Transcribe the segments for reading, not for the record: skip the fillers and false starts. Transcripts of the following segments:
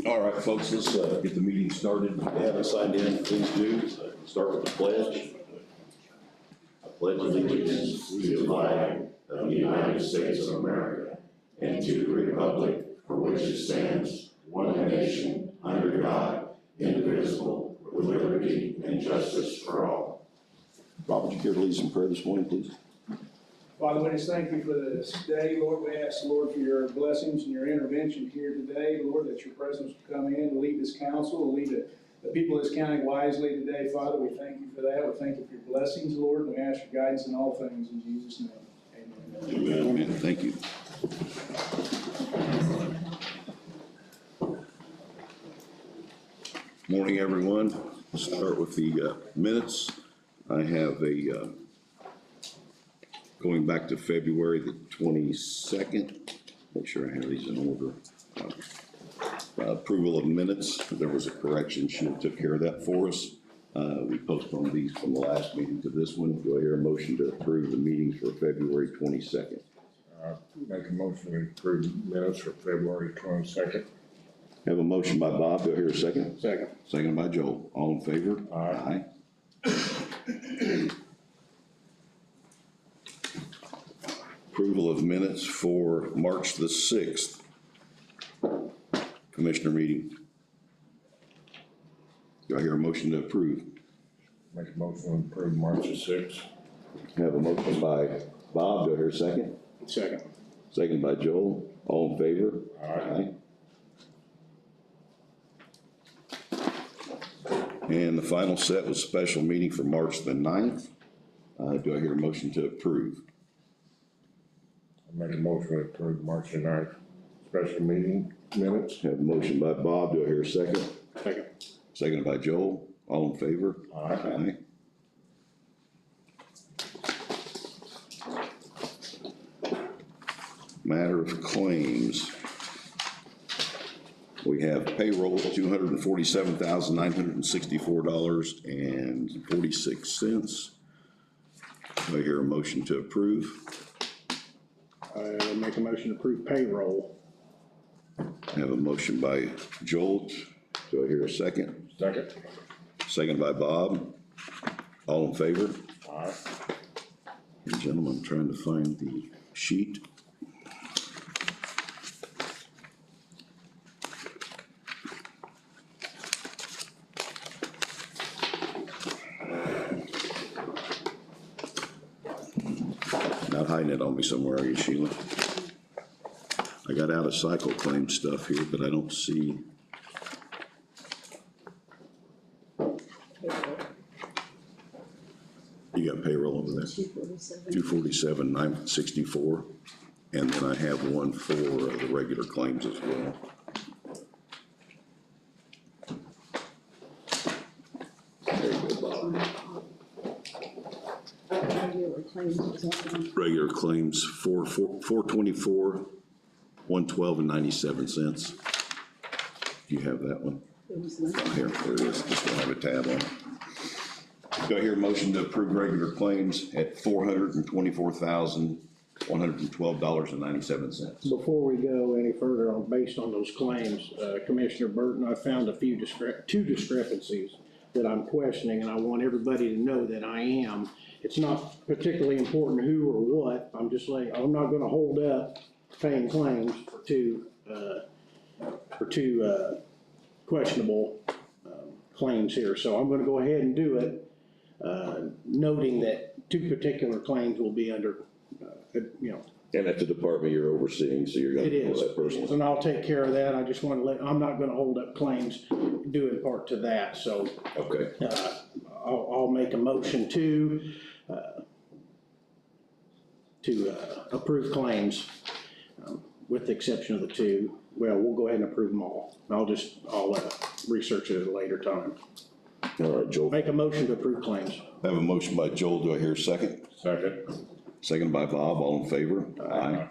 All right, folks, let's get the meeting started. If you haven't signed in, please do. Start with the pledge. I pledge allegiance to the flag of the United States of America and to the republic for which it stands, one nation, under God, indivisible, with liberty and justice for all. Bob, would you care to lead us in prayer this morning, please? Father, we just thank you for this day, Lord. We ask, Lord, for your blessings and your intervention here today, Lord, that your presence will come in, lead this council, lead the people of this county wisely today, Father. We thank you for that. We thank you for your blessings, Lord. We ask your guidance in all things in Jesus' name. Amen. Amen. Thank you. Morning, everyone. Let's start with the minutes. I have a going back to February the 22nd. Make sure I have these in order. Approval of minutes. There was a correction. She took care of that for us. We postponed these from the last meeting to this one. Do I hear a motion to approve the meetings for February 22nd? Make a motion to approve minutes for February 22nd. Have a motion by Bob. Do I hear a second? Second. Second by Joel. All in favor? Aye. Approval of minutes for March the 6th. Commissioner meeting. Do I hear a motion to approve? Make a motion to approve March the 6th. Have a motion by Bob. Do I hear a second? Second. Second by Joel. All in favor? Aye. And the final set was special meeting for March the 9th. Do I hear a motion to approve? Make a motion to approve March the 9th special meeting minutes. Have a motion by Bob. Do I hear a second? Second. Second by Joel. All in favor? Aye. Matter of claims. We have payroll, $247,964.46. Do I hear a motion to approve? I make a motion to approve payroll. I have a motion by Joel. Do I hear a second? Second. Second by Bob. All in favor? Aye. Gentlemen, I'm trying to find the sheet. Not hiding it on me somewhere, are you, Sheila? I got out of cycle claim stuff here, but I don't see. You got payroll over there? 247, 964. And then I have one for the regular claims as well. There you go, Bob. Regular claims, 424, 112 and 97 cents. Do you have that one? Oh, here, there it is. Just don't have a tab on it. Do I hear a motion to approve regular claims at $424,112.97? Before we go any further based on those claims, Commissioner Burton, I found a few two discrepancies that I'm questioning, and I want everybody to know that I am. It's not particularly important who or what. I'm just like, I'm not gonna hold up paying claims for two questionable claims here. So I'm gonna go ahead and do it, noting that two particular claims will be under, And that's the department you're overseeing, so you're going to handle that personally. and I'll take care of that. I just want to I'm not gonna hold up claims due in part to that, so. Okay. I'll make a motion to approve claims, with the exception of the two. Well, we'll go ahead and approve them all. I'll research it at a later time. All right, Joel. Make a motion to approve claims. I have a motion by Joel. Do I hear a second? Second. Second by Bob. All in favor? Aye.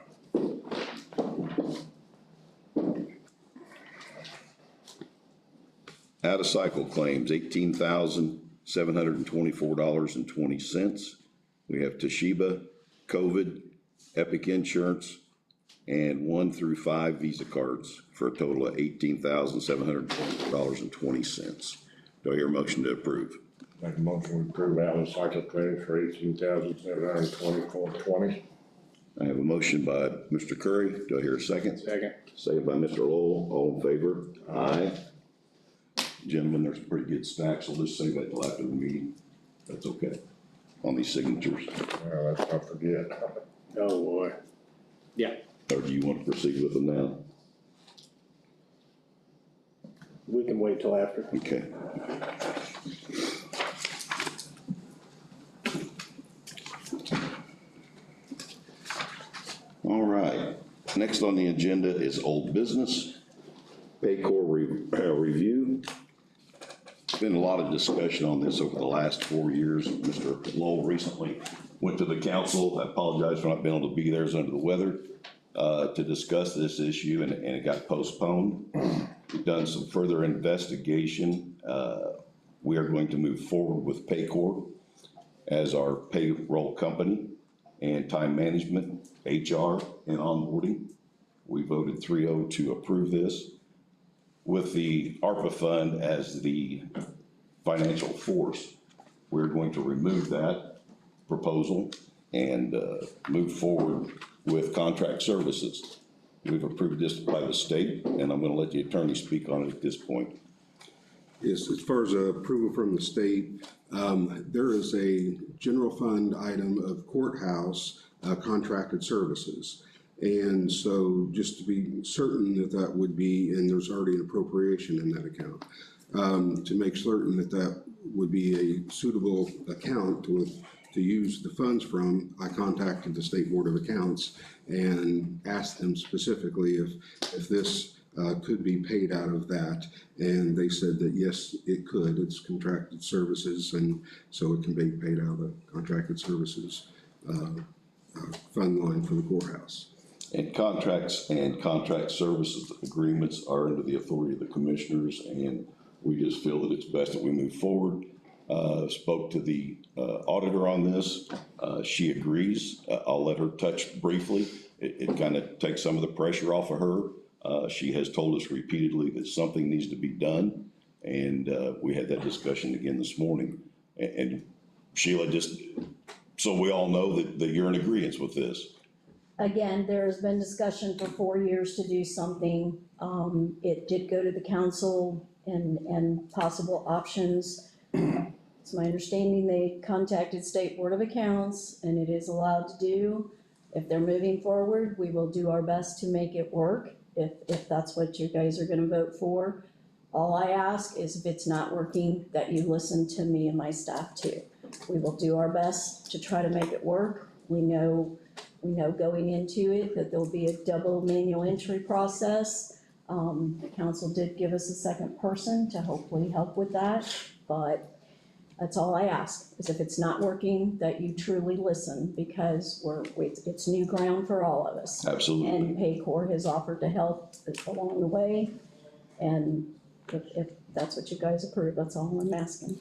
Out of cycle claims, $18,724.20. We have Toshiba, COVID, Epic Insurance, and 1 through 5 Visa cards for a total of $18,720.20. Do I hear a motion to approve? Make a motion to approve Allen Cycle Clinic for $18,724.20. I have a motion by Mr. Curry. Do I hear a second? Second. Second by Mr. Lowell. All in favor? Aye. Gentlemen, there's a pretty good stack, so let's save that till after the meeting. That's okay. On these signatures. Well, let's not forget. Oh, boy. Yeah, Or do you want to proceed with them now? we can wait till after. Okay. All right. Next on the agenda is old business. Paycor review. Been a lot of discussion on this over the last 4 years. Mr. Lowell recently went to the council. I apologize for not being able to be there. It's under the weather, to discuss this issue, and it got postponed. We've done some further investigation. We are going to move forward with Paycor as our payroll company and time management, HR, and onboarding. We voted 3-0 to approve this. With the ARPA fund as the financial force, we're going to remove that proposal and move forward with contract services. We've approved this by the state, and I'm going to let the attorney speak on it at this point. Yes, as far as approval from the state, there is a general fund item of courthouse contracted services. And so just to be certain that that would be, and there's already an appropriation in that account, to make certain that that would be a suitable account to use the funds from, I contacted the State Board of Accounts and asked them specifically if this could be paid out of that. And they said that yes, it could. It's contracted services, and so it can be paid out of the contracted services fund line for the courthouse. And contracts and contract services agreements are under the authority of the commissioners, and we just feel that it's best that we move forward. Spoke to the auditor on this. She agrees. I'll let her touch briefly. It kind of takes some of the pressure off of her. She has told us repeatedly that something needs to be done, and we had that discussion again this morning. And Sheila, just so we all know that you're in agreement with this. Again, there's been discussion for 4 years to do something. It did go to the council and possible options. It's my understanding they contacted State Board of Accounts, and it is allowed to do. If they're moving forward, we will do our best to make it work, if that's what you guys are gonna vote for. All I ask is if it's not working, that you listen to me and my staff too. We will do our best to try to make it work. We know going into it that there'll be a double manual entry process. The council did give us a second person to hopefully help with that, but that's all I ask, is if it's not working, that you truly listen, because it's new ground for all of us. Absolutely. And Paycor has offered to help along the way, and if that's what you guys approve, that's all I'm asking.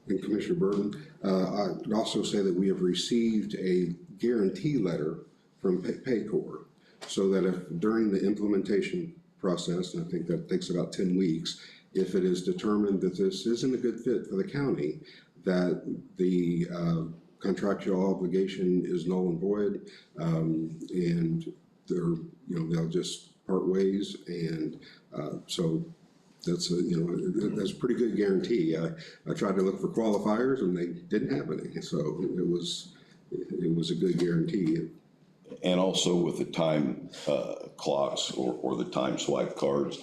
And Commissioner Burton, I would also say that we have received a guarantee letter from Paycor, so that if during the implementation process, and I think that takes about 10 weeks, if it is determined that this isn't a good fit for the county, that the contractual obligation is null and void, and they'll just part ways, and so that's that's a pretty good guarantee. I tried to look for qualifiers and they didn't have any, so it was a good guarantee. And also with the time clocks or the time swipe cards,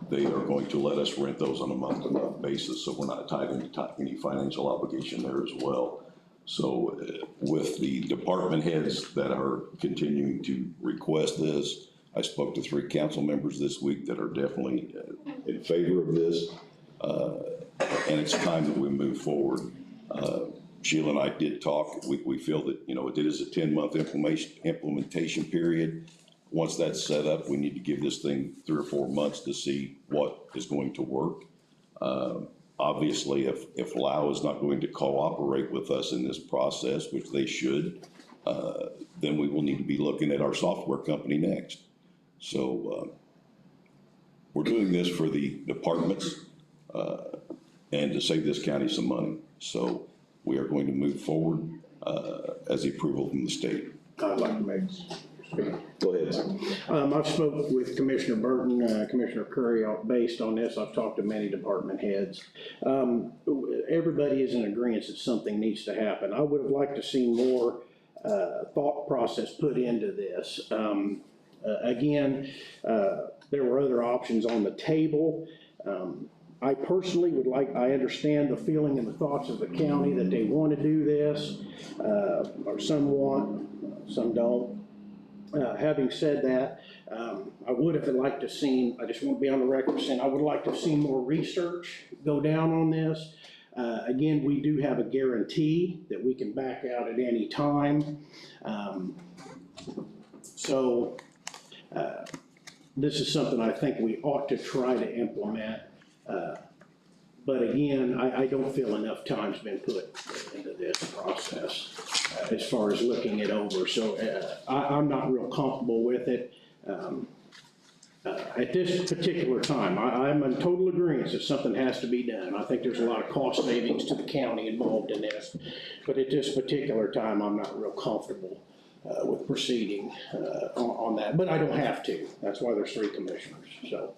they are going to let us rent those on a month-to-month basis, so we're not tied into any financial obligation there as well. So with the department heads that are continuing to request this, I spoke to 3 council members this week that are definitely in favor of this, and it's time that we move forward. Sheila and I did talk. We feel that, it is a 10-month implementation period. Once that's set up, we need to give this thing 3 or 4 months to see what is going to work. Obviously, if Lao is not going to cooperate with us in this process, which they should, then we will need to be looking at our software company next. So we're doing this for the departments and to save this county some money. So we are going to move forward as the approval from the state. I'd like to make, speak. Go ahead. I've spoke with Commissioner Burton, Commissioner Curry, based on this. I've talked to many department heads. Everybody is in agreement that something needs to happen. I would have liked to see more thought process put into this. Again, there were other options on the table. I personally would like, I understand the feeling and the thoughts of the county that they want to do this, or some want, some don't. Having said that, I would have liked to seen, I just want to be on the record saying, I would like to see more research go down on this. Again, we do have a guarantee that we can back out at any time. So this is something I think we ought to try to implement. But again, I don't feel enough time's been put into this process as far as looking it over. So I'm not real comfortable with it. At this particular time, I'm in total agreement that something has to be done. I think there's a lot of cost savings to the county involved in this. But at this particular time, I'm not real comfortable with proceeding on that. But I don't have to. That's why there's 3 commissioners, so.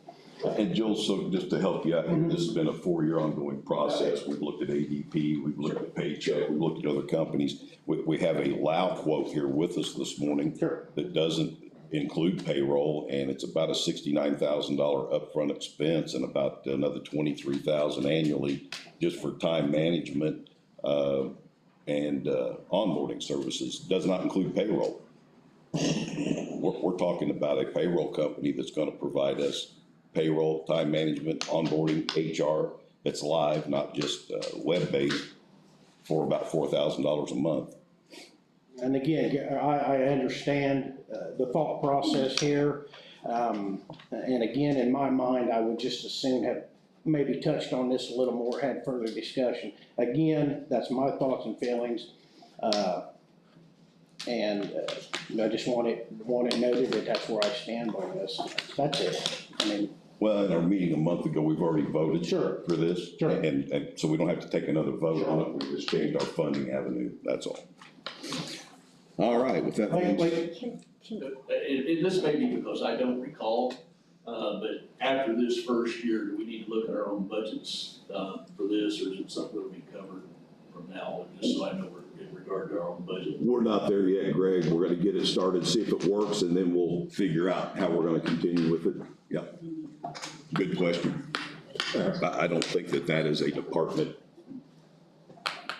And Joel, so just to help you out here, this has been a 4-year ongoing process. We've looked at ADP, we've looked at Paycheck, we've looked at other companies. We have a LAO quote here with us this morning that doesn't include payroll, and it's about a $69,000 upfront expense and about another $23,000 annually just for time management and onboarding services. Does not include payroll. We're talking about a payroll company that's going to provide us payroll, time management, onboarding, HR that's live, not just web-based, for about $4,000 a month. And again, I understand the thought process here. And again, in my mind, I would just as soon have maybe touched on this a little more, had further discussion. Again, that's my thoughts and feelings. And I just want it noted that that's where I stand on this. That's it. I mean. Well, in our meeting a month ago, we've already voted Sure. for this. Sure. And so we don't have to take another vote on it. We just changed our funding avenue, that's all. All right, with that. This may be because I don't recall, but after this first year, do we need to look at our own budgets for this, or is it something that we covered from now on, just so I know we're in regard to our own budget? We're not there yet, Greg. We're gonna get it started, see if it works, and then we'll figure out how we're gonna continue with it. Yep. Good question. I don't think that is a department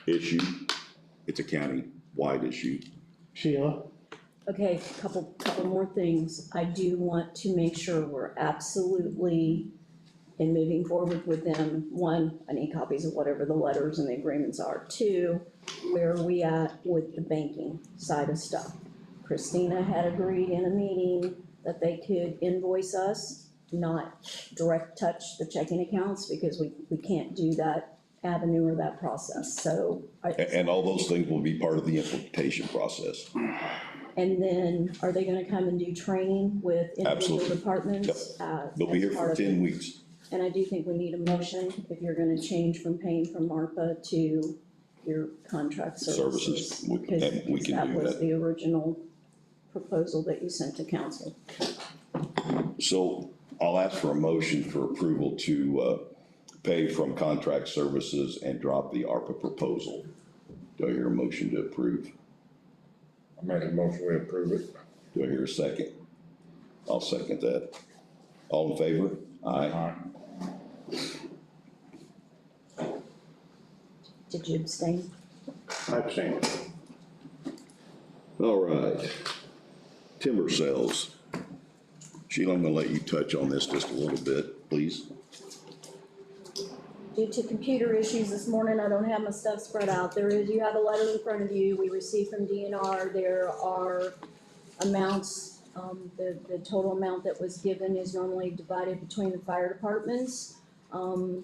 issue. It's a county-wide issue. Sheila? Okay, couple more things. I do want to make sure we're absolutely, in moving forward with them, 1, I need copies of whatever the letters and the agreements are. 2, where are we at with the banking side of stuff? Christina had agreed in a meeting that they could invoice us, not direct touch the checking accounts, because we can't do that avenue or that process, so. And all those things will be part of the implementation process. And then, are they gonna come and do training with individual Absolutely. departments? They'll be here for 10 weeks. And I do think we need a motion if you're gonna change from paying from ARPA to your contract services. Services. We can Because do that was that. the original proposal that you sent to council. So I'll ask for a motion for approval to pay from contract services and drop the ARPA proposal. Do I hear a motion to approve? I make a motion we approve it. Do I hear a second? I'll second that. All in favor? Aye. Did you abstain? I abstain. All right. Timber sales. Sheila, I'm gonna let you touch on this just a little bit, please. Due to computer issues this morning, I don't have my stuff spread out. You have a letter in front of you, we received from DNR. There are amounts, the total amount that was given is normally divided between the fire departments.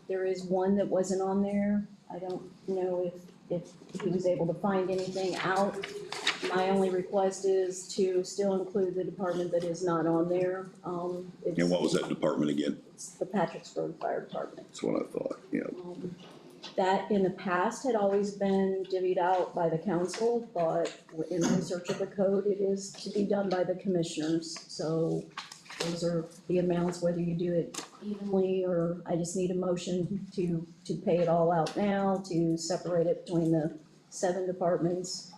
There is one that wasn't on there. I don't know if if he was able to find anything out. My only request is to still include the department that is not on there. It's, And what was that department again? it's the Patricksburg Fire Department. That's what I thought, yeah. That in the past had always been divvied out by the council, but in research of the code, it is to be done by the commissioners. So those are the amounts, whether you do it evenly, or I just need a motion to pay it all out now, to separate it between the 7 departments.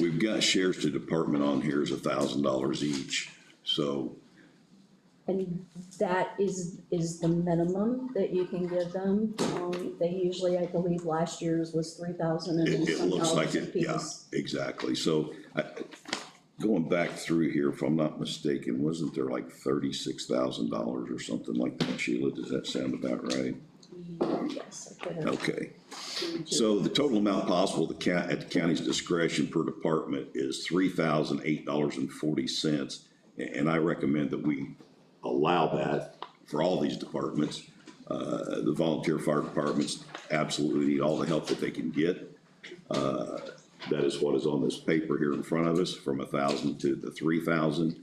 We've got shares to department on here is $1,000 each, so And that is the minimum that you can give them. They usually, I believe last year's was 3,000 and then it some looks like dollars it, yeah, apiece. exactly. So going back through here, if I'm not mistaken, wasn't there like $36,000 or something like that, Sheila? Does that sound about right? Yes, I could have. Okay. So the total amount possible at the county's discretion per department is $3,008.40. And I recommend that we allow that for all these departments. The volunteer fire departments absolutely need all the help that they can get. That is what is on this paper here in front of us, from 1,000 to the 3,000.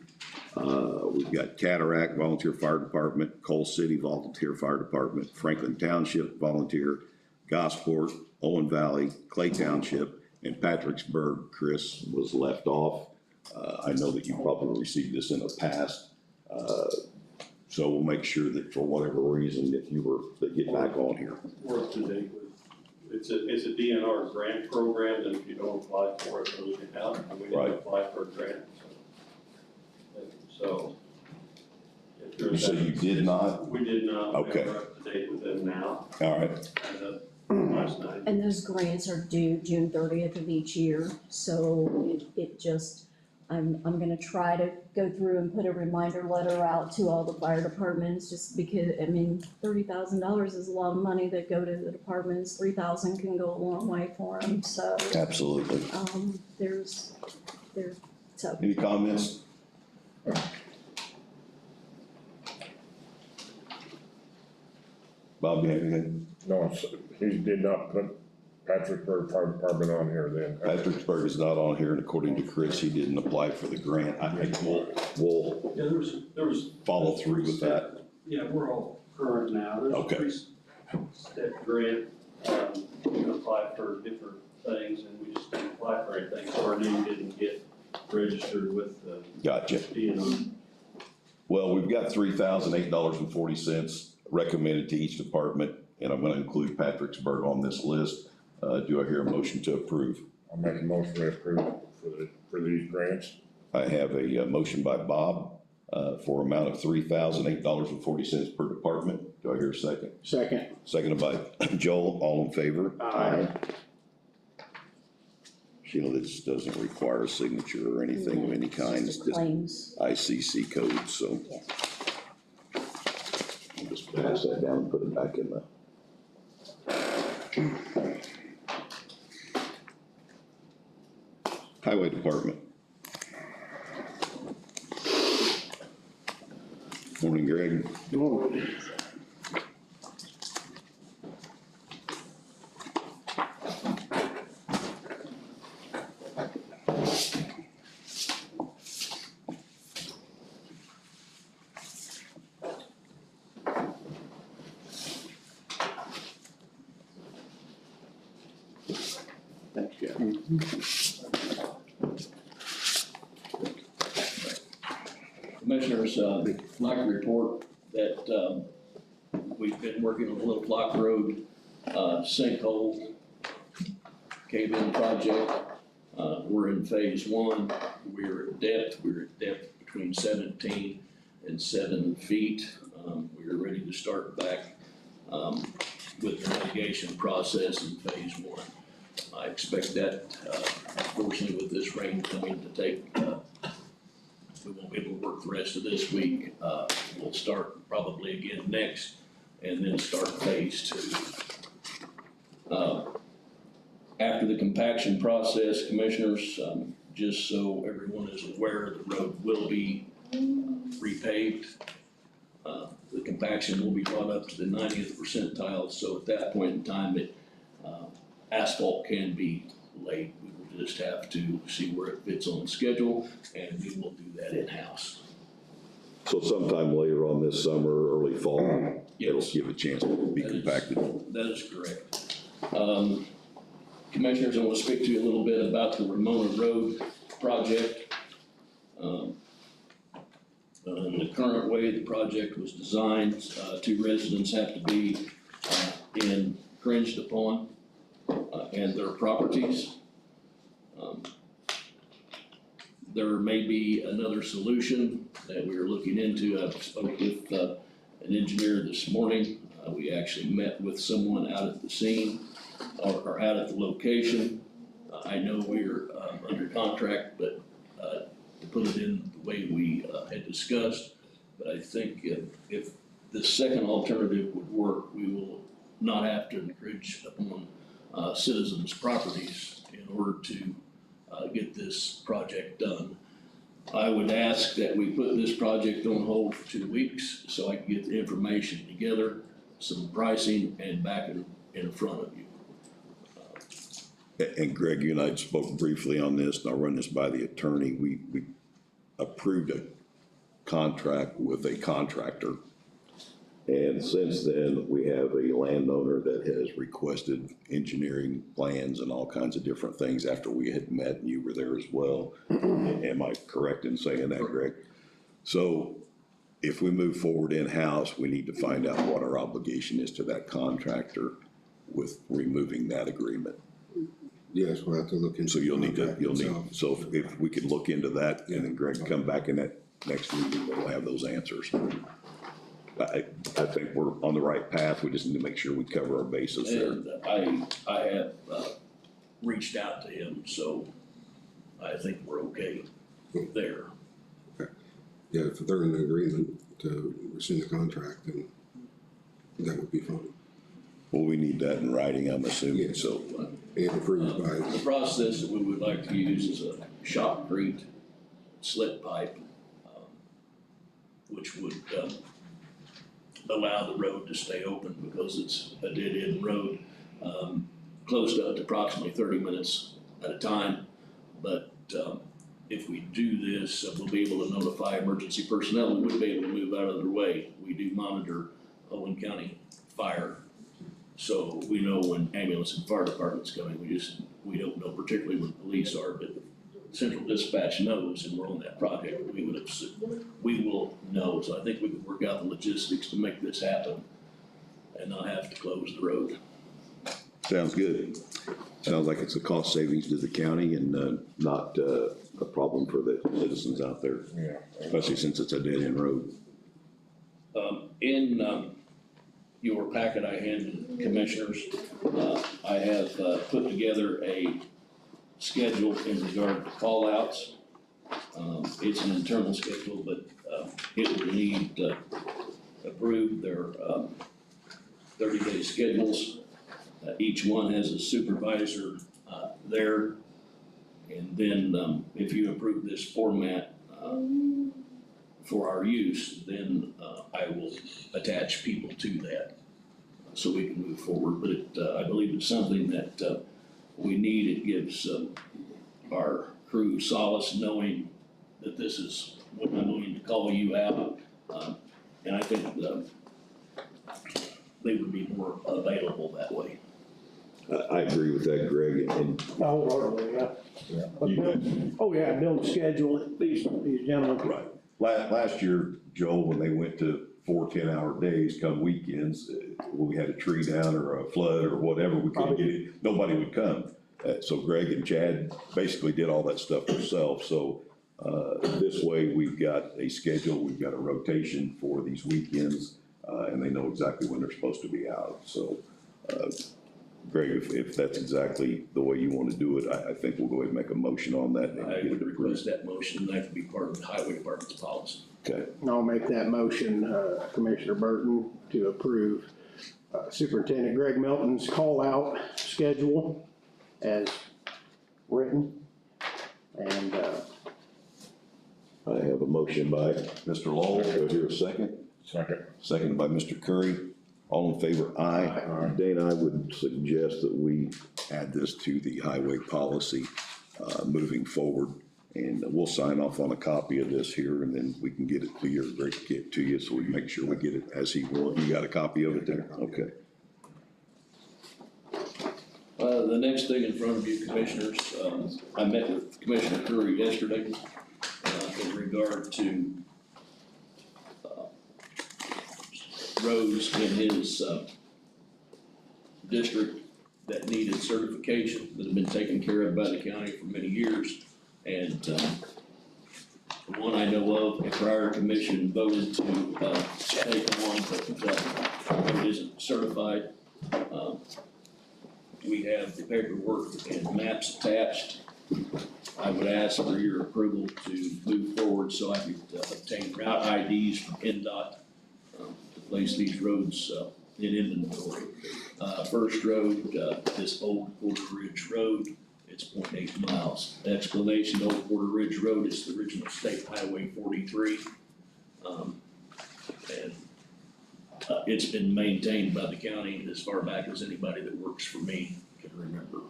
We've got Cataract Volunteer Fire Department, Coal City Volunteer Fire Department, Franklin Township Volunteer, Gosport, Owen Valley, Clay Township, and Patricksburg. Chris was left off. I know that you probably received this in the past. So we'll make sure that for whatever reason, if you were to get back on here. Work to date with, it's a DNR grant program, and if you don't apply for it, it'll get out, and we didn't Right. apply for a grant. So. if You there's said that- you did not? We did not. Okay. We're up to date with them now, All right. as of last night. And those grants are due June 30th of each year, so it just, I'm gonna try to go through and put a reminder letter out to all the fire departments, just because, I mean, $30,000 is a lot of money that go to the departments, 3,000 can go a long way for them, so, Absolutely. so. Any comments? Bob, you have anything? No, he did not put Patricksburg Fire Department on here then. Patricksburg is not on here, and according to Chris, he didn't apply for the grant. I think we'll Yeah, there was. follow through with that. Yeah, we're all current now. There's a Okay. three-step grant. You can apply for different things, and we just didn't apply for anything, so our name didn't get registered with the Gotcha. DNR. Well, we've got $3,008.40 recommended to each department, and I'm gonna include Patricksburg on this list. Do I hear a motion to approve? I'll make a motion to approve for these grants. I have a motion by Bob for amount of $3,008.40 per department. Do I hear a second? Second. Seconded by Joel. All in favor? Aye. Sheila, this doesn't require a signature or anything of any kind. It's just Claims, ICC code, so. yeah. I'll just pass that down and put it back in the. Highway Department. Morning, Greg. Thanks, Jeff. Commissioners, I'd like to report that we've been working on a little Block Road sinkhole cave-in project. We're in phase 1. We're at depth between 17 and 7 feet. We are ready to start back with the mitigation process in phase 1. I expect that, unfortunately, with this rain coming to take, we won't be able to work the rest of this week. We'll start probably again next, and then start phase 2. After the compaction process, Commissioners, just so everyone is aware, the road will be repaved. The compaction will be brought up to the 90th percentile, so at that point in time, asphalt can be laid. We will just have to see where it fits on schedule, and we will do that in-house. So sometime later on this summer, early fall, It'll Yes, give a chance to be That is- compacted. that is correct. Commissioners, I want to speak to you a little bit about the Ramona Road project. In the current way the project was designed, two residents have to be infringed upon and their properties. There may be another solution that we are looking into. I spoke with an engineer this morning. We actually met with someone out at the scene or out at the location. I know we're under contract, but to put it in the way we had discussed, but I think if the second alternative would work, we will not have to infringe upon citizens' properties in order to get this project done. I would ask that we put this project on hold for 2 weeks so I can get the information together, some pricing, and back in front of you. And Greg, you and I spoke briefly on this, and I'll run this by the attorney. We approved a contract with a contractor. and since then, we have a landowner that has Requested engineering plans and all kinds of different things after we had met, and you were there as well. Am I correct in saying that, Greg? So if we move forward in-house, we need to find out what our obligation is to that contractor with removing that agreement. Yes, we'll have to look into. So you'll need to, the contract itself. so if we could look into that, and then Greg come back in that next meeting, we'll have those answers. I think we're on the right path, we just need to make sure we cover our bases there. And I have reached out to him, so I think we're okay there. Yeah, if they're in agreement to rescind the contract, then that would be fine. Well, we need that in writing, I'm assuming, Yes. so. And approved by, The process that we would like to use is a shotcrete slit pipe, which would allow the road to stay open because it's a dead-end road, closed up to approximately 30 minutes at a time. But if we do this, we'll be able to notify emergency personnel. We wouldn't be able to move out of their way. We do monitor Owen County Fire, so we know when ambulance and fire department's coming. We don't know particularly when police are, but Central Dispatch knows, and we're on that project. We will know. So I think we can work out the logistics to make this happen and not have to close the road. Sounds good. Sounds like it's a cost savings to the county and not a problem for the citizens out there, Yeah. especially since it's a dead-end road. In your packet I handed commissioners, I have put together a schedule in regard to call-outs. It's an internal schedule, but it will need approved their 30-day schedules. Each one has a supervisor there. And then if you approve this format for our use, then I will attach people to that so we can move forward. But I believe it's something that we need. It gives our crew solace knowing that this is when I'm going to call you out. And I think they would be more available that way. I agree with that, Greg, and Wholeheartedly, yeah. Oh, yeah, build a schedule, these gentlemen. Right. Last year, Joel, when they went to 4 10-hour days come weekends, when we had a tree down or a flood or whatever, we couldn't get it, nobody would come. So Greg and Chad basically did all that stuff themselves. So this way, we've got a schedule, we've got a rotation for these weekends, and they know exactly when they're supposed to be out. So Greg, if that's exactly the way you want to do it, I think we'll go ahead and make a motion on that. And I get would it approved. request that motion, and that could be part of the highway department's policy. Okay. And I'll make that motion, Commissioner Burton, to approve Superintendent Greg Milton's call-out schedule as written. And I have a motion by Mr. Lowell. Do I hear a second? Second. Seconded by Mr. Curry. All in favor, aye. Dana, I would suggest that we add this to the highway policy, moving forward. And we'll sign off on a copy of this here, and then we can get it to you, or Greg can get it to you, so we make sure we get it as he wants. You got a copy of it there? Okay. The next thing in front of you, Commissioners, I met with Commissioner Curry yesterday, in regard to, roads in his, district that needed certification, that have been taken care of by the county for many years. And, the one I know of, a prior commission voted to, take one, but, it isn't certified. We have the paperwork and maps attached. I would ask for your approval to move forward so I could obtain route IDs from NDOT to place these roads in inventory. First road, this Old Porter Ridge Road, it's 0.8 miles. Explanation, Old Porter Ridge Road is the original State Highway 43. And it's been maintained by the county as far back as anybody that works for me can remember.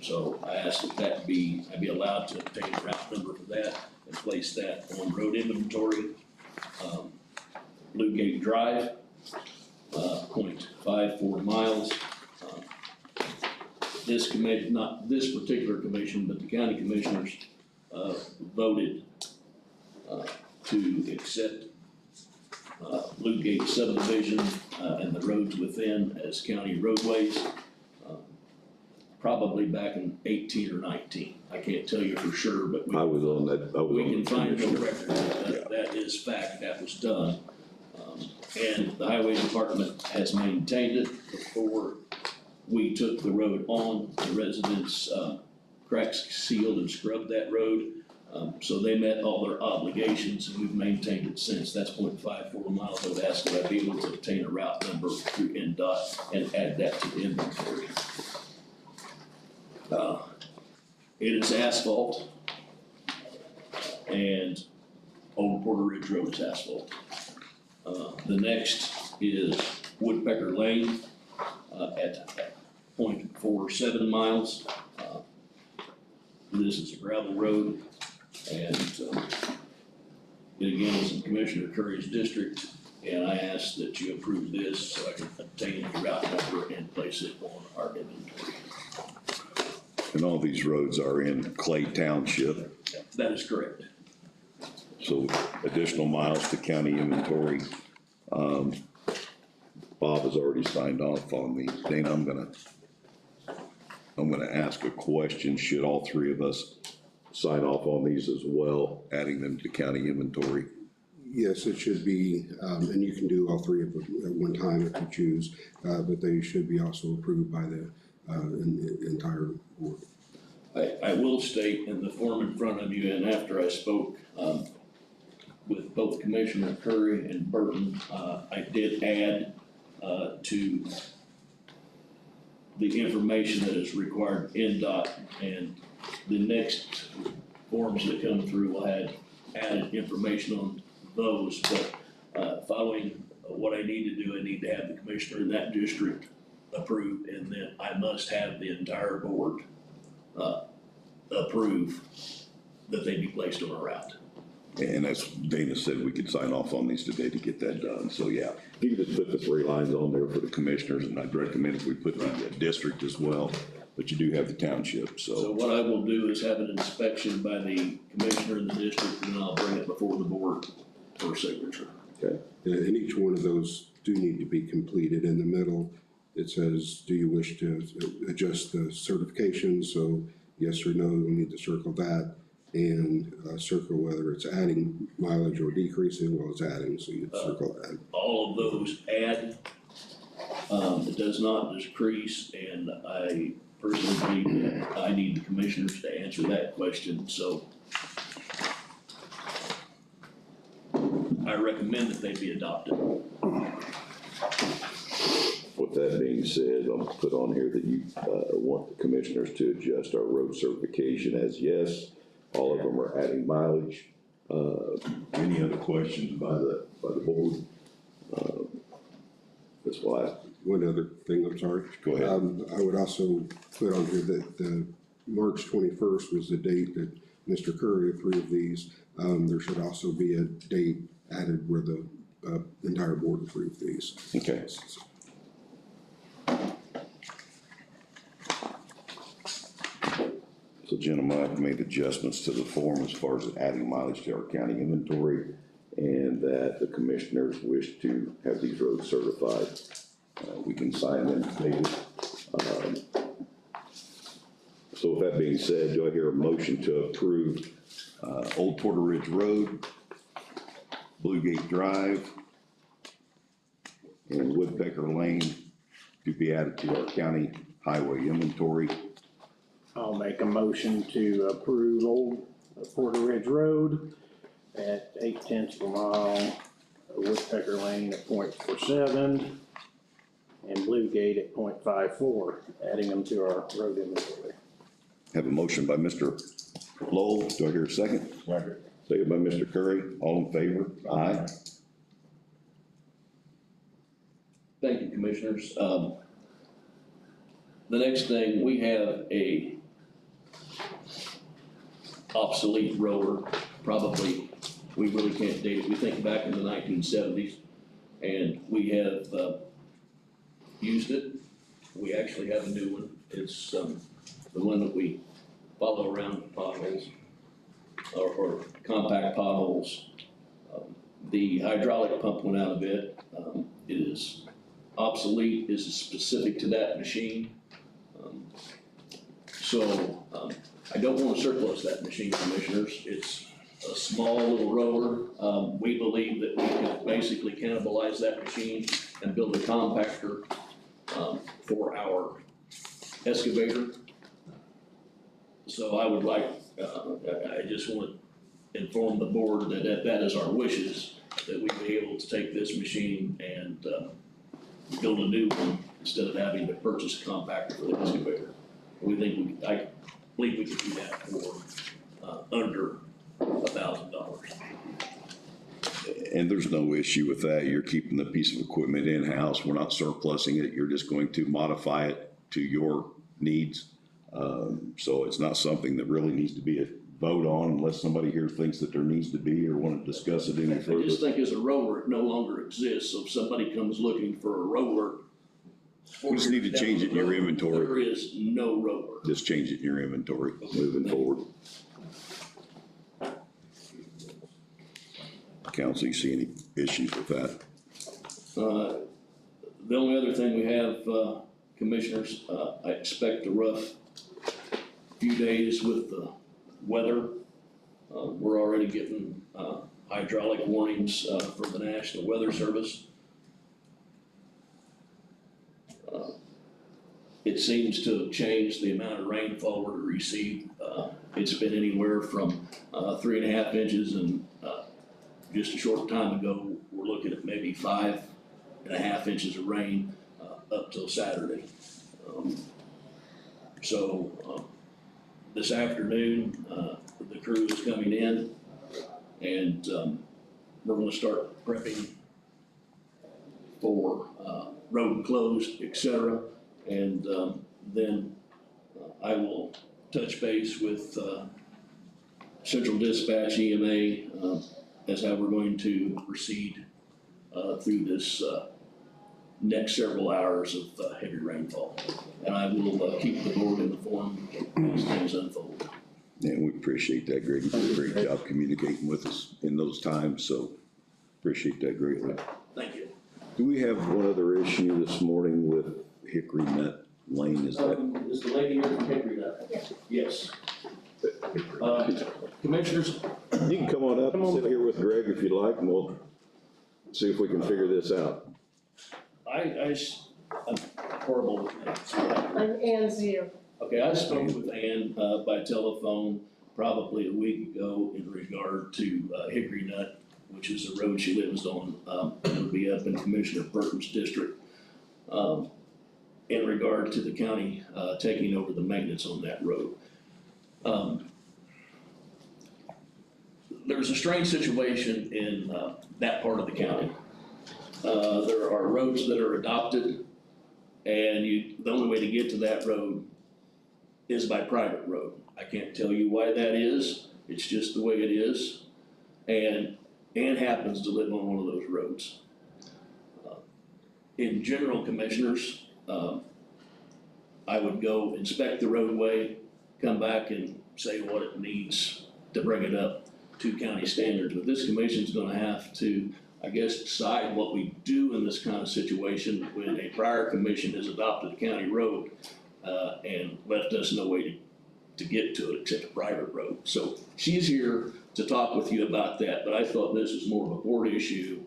So I asked if I be allowed to obtain a route number for that and place that on road inventory. Blue Gate Drive, 0.54 miles. This committee, not this particular commission, but the county commissioners, voted, to accept Blue Gate subdivision, and the roads within as county roadways, probably back in 18 or 19. I can't tell you for sure, but I was on that, we can find no commission. record that is fact, that was done. And the highway department has maintained it. Before we took the road on, the residents, cracks sealed and scrubbed that road. So they met all their obligations, and we've maintained it since. That's 0.54 miles. I would ask that I be able to obtain a route number through NDOT and add that to the inventory. It is asphalt, and Old Porter Ridge Road is asphalt. The next is Woodpecker Lane, at 0.47 miles. This is a gravel road, and, it again is in Commissioner Curry's district, and I ask that you approve this so I can obtain the route number and place it on our inventory. And all these roads are in Clay Township, That is correct. so additional miles to county inventory. Bob has already signed off on these. Dana, I'm gonna ask a question. Should all three of us sign off on these as well, adding them to county inventory? Yes, it should be, and you can do all three of them at one time if you choose, but they should be also approved by the entire board. I will state in the form in front of you, and after I spoke, with both Commissioner Curry and Burton, I did add, to the information that is required in DOT, and the next forms that come through will have added information on those, but, following what I need to do, I need to have the commissioner in that district approved, and then I must have the entire board, approve that they be placed on a route. And as Dana said, we could sign off on these today to get that done, so yeah. You can just put the 3 lines on there for the commissioners, and I'd recommend if we put the district as well, but you do have the township, So so. what I will do is have an inspection by the commissioner in the district, and then I'll bring it before the board for signature. Okay. And each one of those do need to be completed. In the middle, it says, do you wish to adjust the certification? So yes or no, you'll need to circle that, and circle whether it's adding mileage or decreasing. Well, it's adding, so you'd circle that. All of those add, it does not decrease, and I personally believe that I need the commissioners to answer that question, so I recommend that they be adopted. With that being said, I'll put on here that you, want the commissioners to adjust our road certification as yes. All of them are adding mileage. Any other questions by the board? That's why, One other thing, I'm sorry. go ahead. I would also put on here that the March 21st was the date that Mr. Curry approved these. There should also be a date added where the entire board approved these. Okay. So gentlemen, I've made adjustments to the form as far as adding mileage to our county inventory, and that the commissioners wish to have these roads certified. We can sign them later. So with that being said, do I hear a motion to approve Old Porter Ridge Road, Blue Gate Drive, and Woodpecker Lane to be added to our county highway inventory? I'll make a motion to approve Old Porter Ridge Road at 0.8 of a mile, Woodpecker Lane at 0.47, and Blue Gate at 0.54, adding them to our road inventory. Have a motion by Mr. Lowell. Do I hear a second? Second. Second by Mr. Curry. All in favor? Aye. Thank you, Commissioners. The next thing, we have a obsolete roller, probably, we really can't date it. We think back in the 1970s, and we have used it. We actually have a new one. It's the one that we follow around potholes, or compact potholes. The hydraulic pump went out of it. It is obsolete, is specific to that machine. So I don't want to surplus that machine, Commissioners. It's a small little roller. We believe that we can basically cannibalize that machine and build a compactor for our excavator. So I would like, I just want to inform the board that that is our wishes, that we be able to take this machine and build a new one instead of having to purchase a compactor for the excavator. We think I believe we could do that for under $1,000. And there's no issue with that. You're keeping the piece of equipment in-house. We're not surplusing it. You're just going to modify it to your needs. So it's not something that really needs to be a vote on unless somebody here thinks that there needs to be or want to discuss it any further. I just think as a roller, it no longer exists. So if somebody comes looking for a roller, We just need to change it in your inventory. there is no roller. Just change it in your inventory moving forward. Council, you see any issues with that? The only other thing we have, Commissioners, I expect a rough few days with the weather. We're already getting hydraulic warnings for the National Weather Service. It seems to have changed the amount of rainfall we're to receive. It's been anywhere from 3.5 inches, and just a short time ago, we're looking at maybe 5.5 inches of rain up till Saturday. So this afternoon, the crew is coming in, and we're gonna start prepping for road closed, et cetera. And then I will touch base with Central Dispatch EMA as how we're going to proceed through this next several hours of heavy rainfall. And I will keep the board informed as things unfold. And we appreciate that, Greg. You did a great job communicating with us in those times, so appreciate that greatly. Thank you. Do we have one other issue this morning with Hickory Nut Lane? Is that? Is the lady here from Hickory Nut? Yes. Commissioners, You can come on up and sit here with Greg if you'd like, and we'll see if we can figure this out. I'm horrible with names. I'm Ann Zier. Okay, I spoke with Ann by telephone probably a week ago in regard to Hickory Nut, which is the road she lives on. It would be up in Commissioner Burton's district. In regard to the county taking over the maintenance on that road. There's a strange situation in that part of the county. There are roads that are adopted, and the only way to get to that road is by private road. I can't tell you why that is, it's just the way it is. And Ann happens to live on one of those roads. In general, commissioners, I would go inspect the roadway, come back and say what it needs to bring it up to county standards. But this commission's gonna have to, I guess, decide what we do in this kind of situation when a prior commission has adopted a county road and left us no way to get to it except a private road. So she's here to talk with you about that, but I thought this was more of a board issue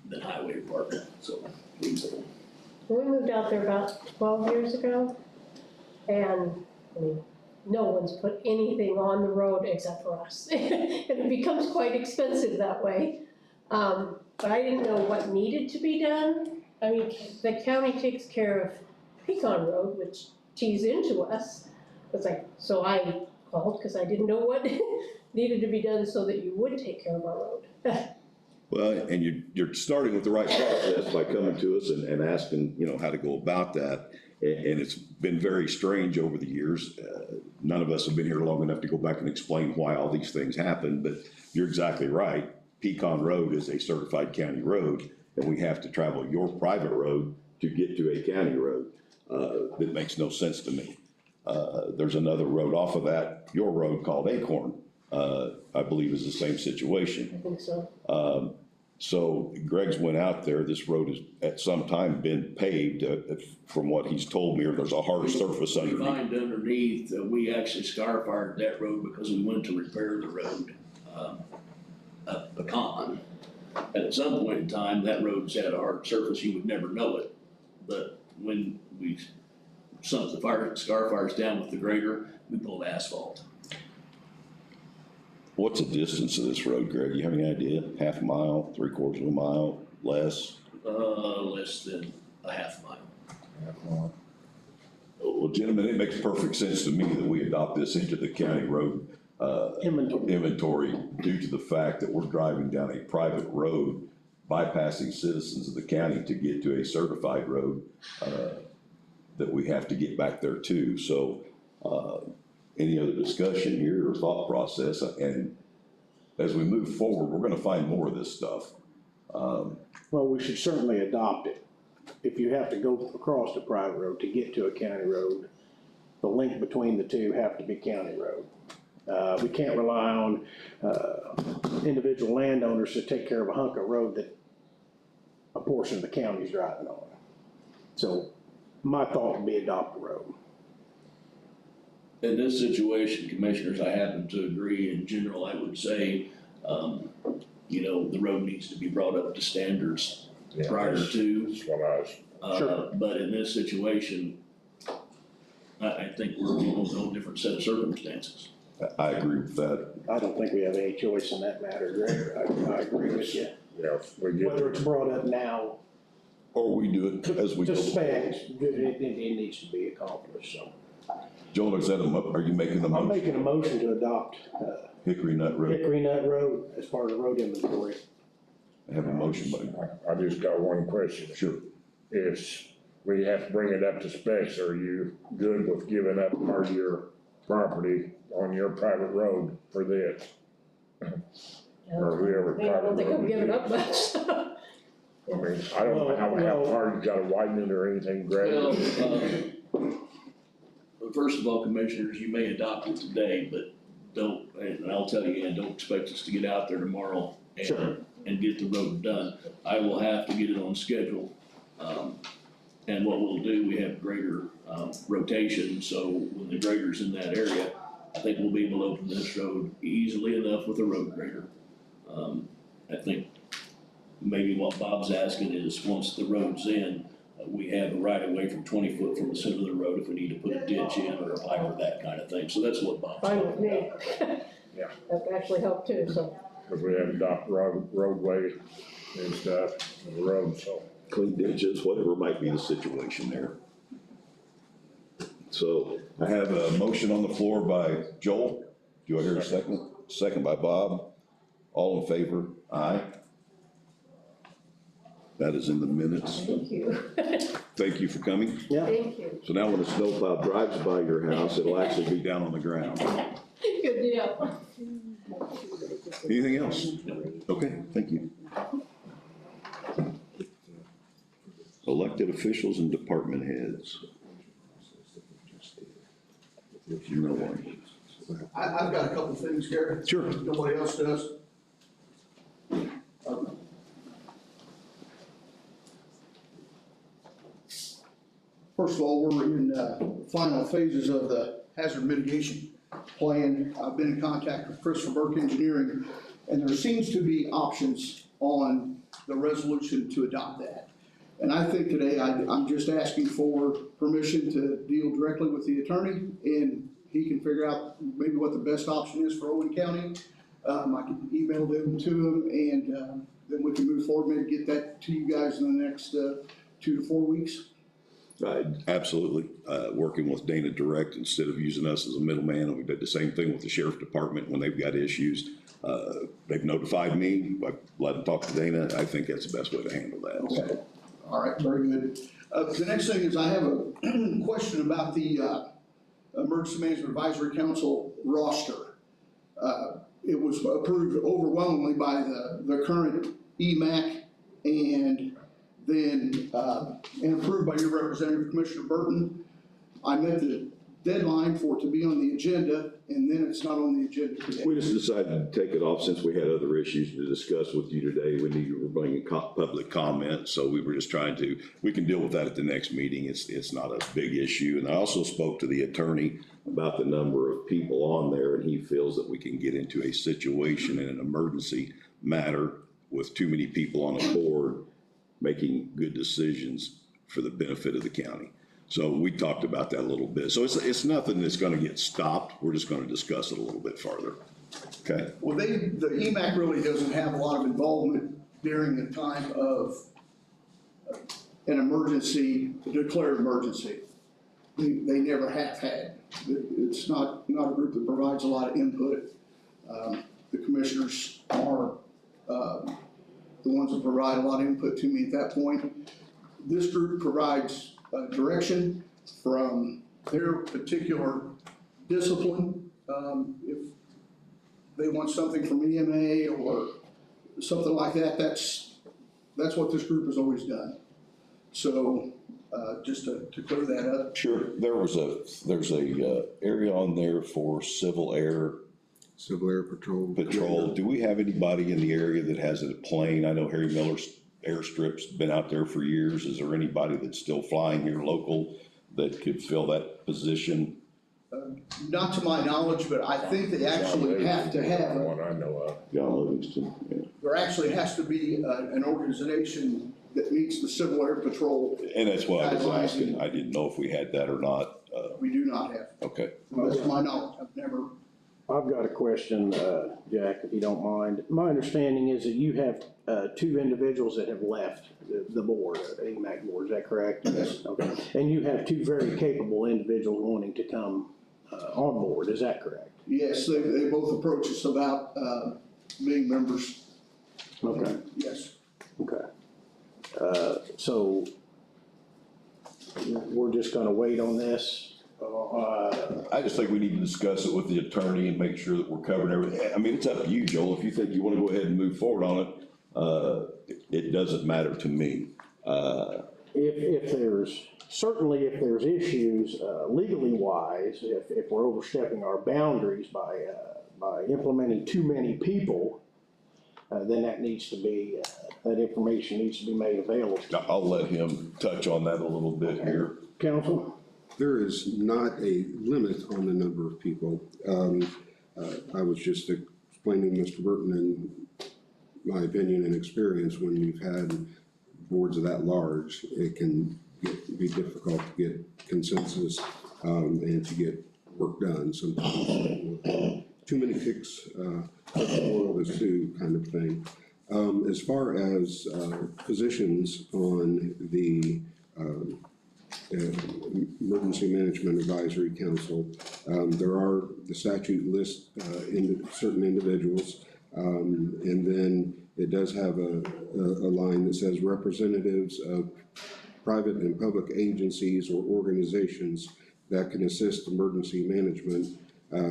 than highway department, so. We moved out there about 12 years ago, and, I mean, no one's put anything on the road except for us. And it becomes quite expensive that way. But I didn't know what needed to be done. I mean, the county takes care of Pecan Road, which tees into us. It's like, so I called because I didn't know what needed to be done so that you would take care of our road. Well, and you're starting with the right process by coming to us and asking, how to go about that. And it's been very strange over the years. None of us have been here long enough to go back and explain why all these things happen, but you're exactly right. Pecan Road is a certified county road, and we have to travel your private road to get to a county road. That makes no sense to me. There's another road off of that, your road called Acorn, I believe is the same situation. I think so. So Greg's went out there, this road has at some time been paved, from what he's told me, or there's a hard surface We underneath. find underneath, we actually scar fired that road because we went to repair the road, up Pecan. And at some point in time, that road's had a hard surface, you would never know it. But when we sunk the scar fires down with the grader, we pulled asphalt. What's the distance of this road, Greg? You have any idea? Half a mile, 3/4 of a mile, less? Less than a half mile. Well, gentlemen, it makes perfect sense to me that we adopt this into the county road inventory due to the fact that we're driving down a private road, bypassing citizens of the county to get to a certified road that we have to get back there too. So any other discussion here or thought process? And as we move forward, we're gonna find more of this stuff. Well, we should certainly adopt it. If you have to go across the private road to get to a county road, the link between the two have to be county road. We can't rely on individual landowners to take care of a hunk of road that a portion of the county's driving on. So my thought would be adopt the road. In this situation, commissioners, I happen to agree. In general, I would say, the road needs to be brought up to standards prior to. That's what I was. Sure. But in this situation, I think we're in a whole different set of circumstances. I agree with that. I don't think we have any choice in that matter, Greg. I agree with you. Yeah, we get. Whether it's brought up now Or we do it as we go. to specs, it needs to be accomplished, so. Joel, are you making the I'm motion? making a motion to adopt Hickory Nut Road. Hickory Nut Road as part of the road inventory. I have a motion, but I just got one question. sure. Is we have to bring it up to specs. Are you good with giving up part of your property on your private road for this? Or whoever I don't think I'm private giving road up much. I mean, I don't know how hard you gotta widen it or anything, Greg. Well, first of all, commissioners, you may adopt it today, but don't, and I'll tell you, and don't expect us to get out there tomorrow and get the road done. I will have to get it on schedule. And what we'll do, we have greater rotation, so when the grader's in that area, I think we'll be able to open this road easily enough with a road grader. I think maybe what Bob's asking is, once the road's in, we have a right of way from 20 foot from the center of the road if we need to put a ditch in or a pipe or that kind of thing. So that's what Bob's Fine with talking me. about. Yeah. That would actually help too, so. Cause we have to adopt roadway and stuff, and the road, so. Clean ditches, whatever might be the situation there. So I have a motion on the floor by Joel. Do I hear a second? Second by Bob. All in favor? Aye. That is in the minutes. Thank you. Thank you for coming. Yeah. Thank you. So now when a snowplow drives by your house, it'll actually be down on the ground. Good deal. Anything else? Okay, thank you. Elected officials and department heads. No one. I've got a couple things here. Sure. Nobody else does. First of all, we're in final phases of the hazard mitigation plan. I've been in contact with Christopher Burke Engineering, and there seems to be options on the resolution to adopt that. And I think today I'm just asking for permission to deal directly with the attorney, and he can figure out maybe what the best option is for Owen County. I can email them to him, and then we can move forward, maybe get that to you guys in the next 2 to 4 weeks. Absolutely, working with Dana direct instead of using us as a middleman. We did the same thing with the sheriff's department when they've got issues. They've notified me, I've let them talk to Dana. I think that's the best way to handle that. Okay, all right, very good. The next thing is I have a question about the Emergency Management Advisory Council roster. It was approved overwhelmingly by the current EMAC and then, and approved by your representative, Commissioner Burton. I met the deadline for it to be on the agenda, and then it's not on the agenda today. We just decided to take it off since we had other issues to discuss with you today. We needed to bring in public comment, so we were just trying to, we can deal with that at the next meeting. It's not a big issue. And I also spoke to the attorney about the number of people on there, and he feels that we can get into a situation in an emergency matter with too many people on a board making good decisions for the benefit of the county. So we talked about that a little bit. So it's nothing that's gonna get stopped. We're just gonna discuss it a little bit farther. Okay? Well, the EMAC really doesn't have a lot of involvement during the time of an emergency, a declared emergency. They never have had. It's not a group that provides a lot of input. The commissioners are the ones that provide a lot of input to me at that point. This group provides direction from their particular discipline. If they want something from EMA or something like that, that's what this group has always done. So just to clear that up. Sure. There's a area on there for Civil Air Patrol. Do we have anybody in the area that has a plane? I know Harry Miller's airstrip's been out there for years. Is there anybody that's still flying here local that could fill that position? Not to my knowledge, but I think they actually have to have, One I know of. John Livingston, yeah. there actually has to be an organization that meets the Civil Air Patrol. And that's why I was asking. I didn't know if we had that or not. We do not have. Okay. That's my knowledge. I've got a question, Jack, if you don't mind. My understanding is that you have 2 individuals that have left the board, AMAC board, is that correct? Yes. Okay. And you have 2 very capable individuals wanting to come on board, is that correct? Yes, they both approached us about being members. Okay. Yes. Okay. So we're just gonna wait on this? I just think we need to discuss it with the attorney and make sure that we're covering everything. I mean, it's up to you, Joel. If you think you want to go ahead and move forward on it, it doesn't matter to me. If there's issues legally wise, if we're overstepping our boundaries by implementing too many people, then that needs to be, that information needs to be made available. I'll let him touch on that a little bit here. Counsel? There is not a limit on the number of people. I was just explaining to Mr. Burton in my opinion and experience, when you've had boards of that large, it can be difficult to get consensus and to get work done. Sometimes too many cooks spoil the stew kind of thing. As far as positions on the Emergency Management Advisory Council, the statute lists certain individuals. And then it does have a line that says representatives of private and public agencies or organizations that can assist emergency management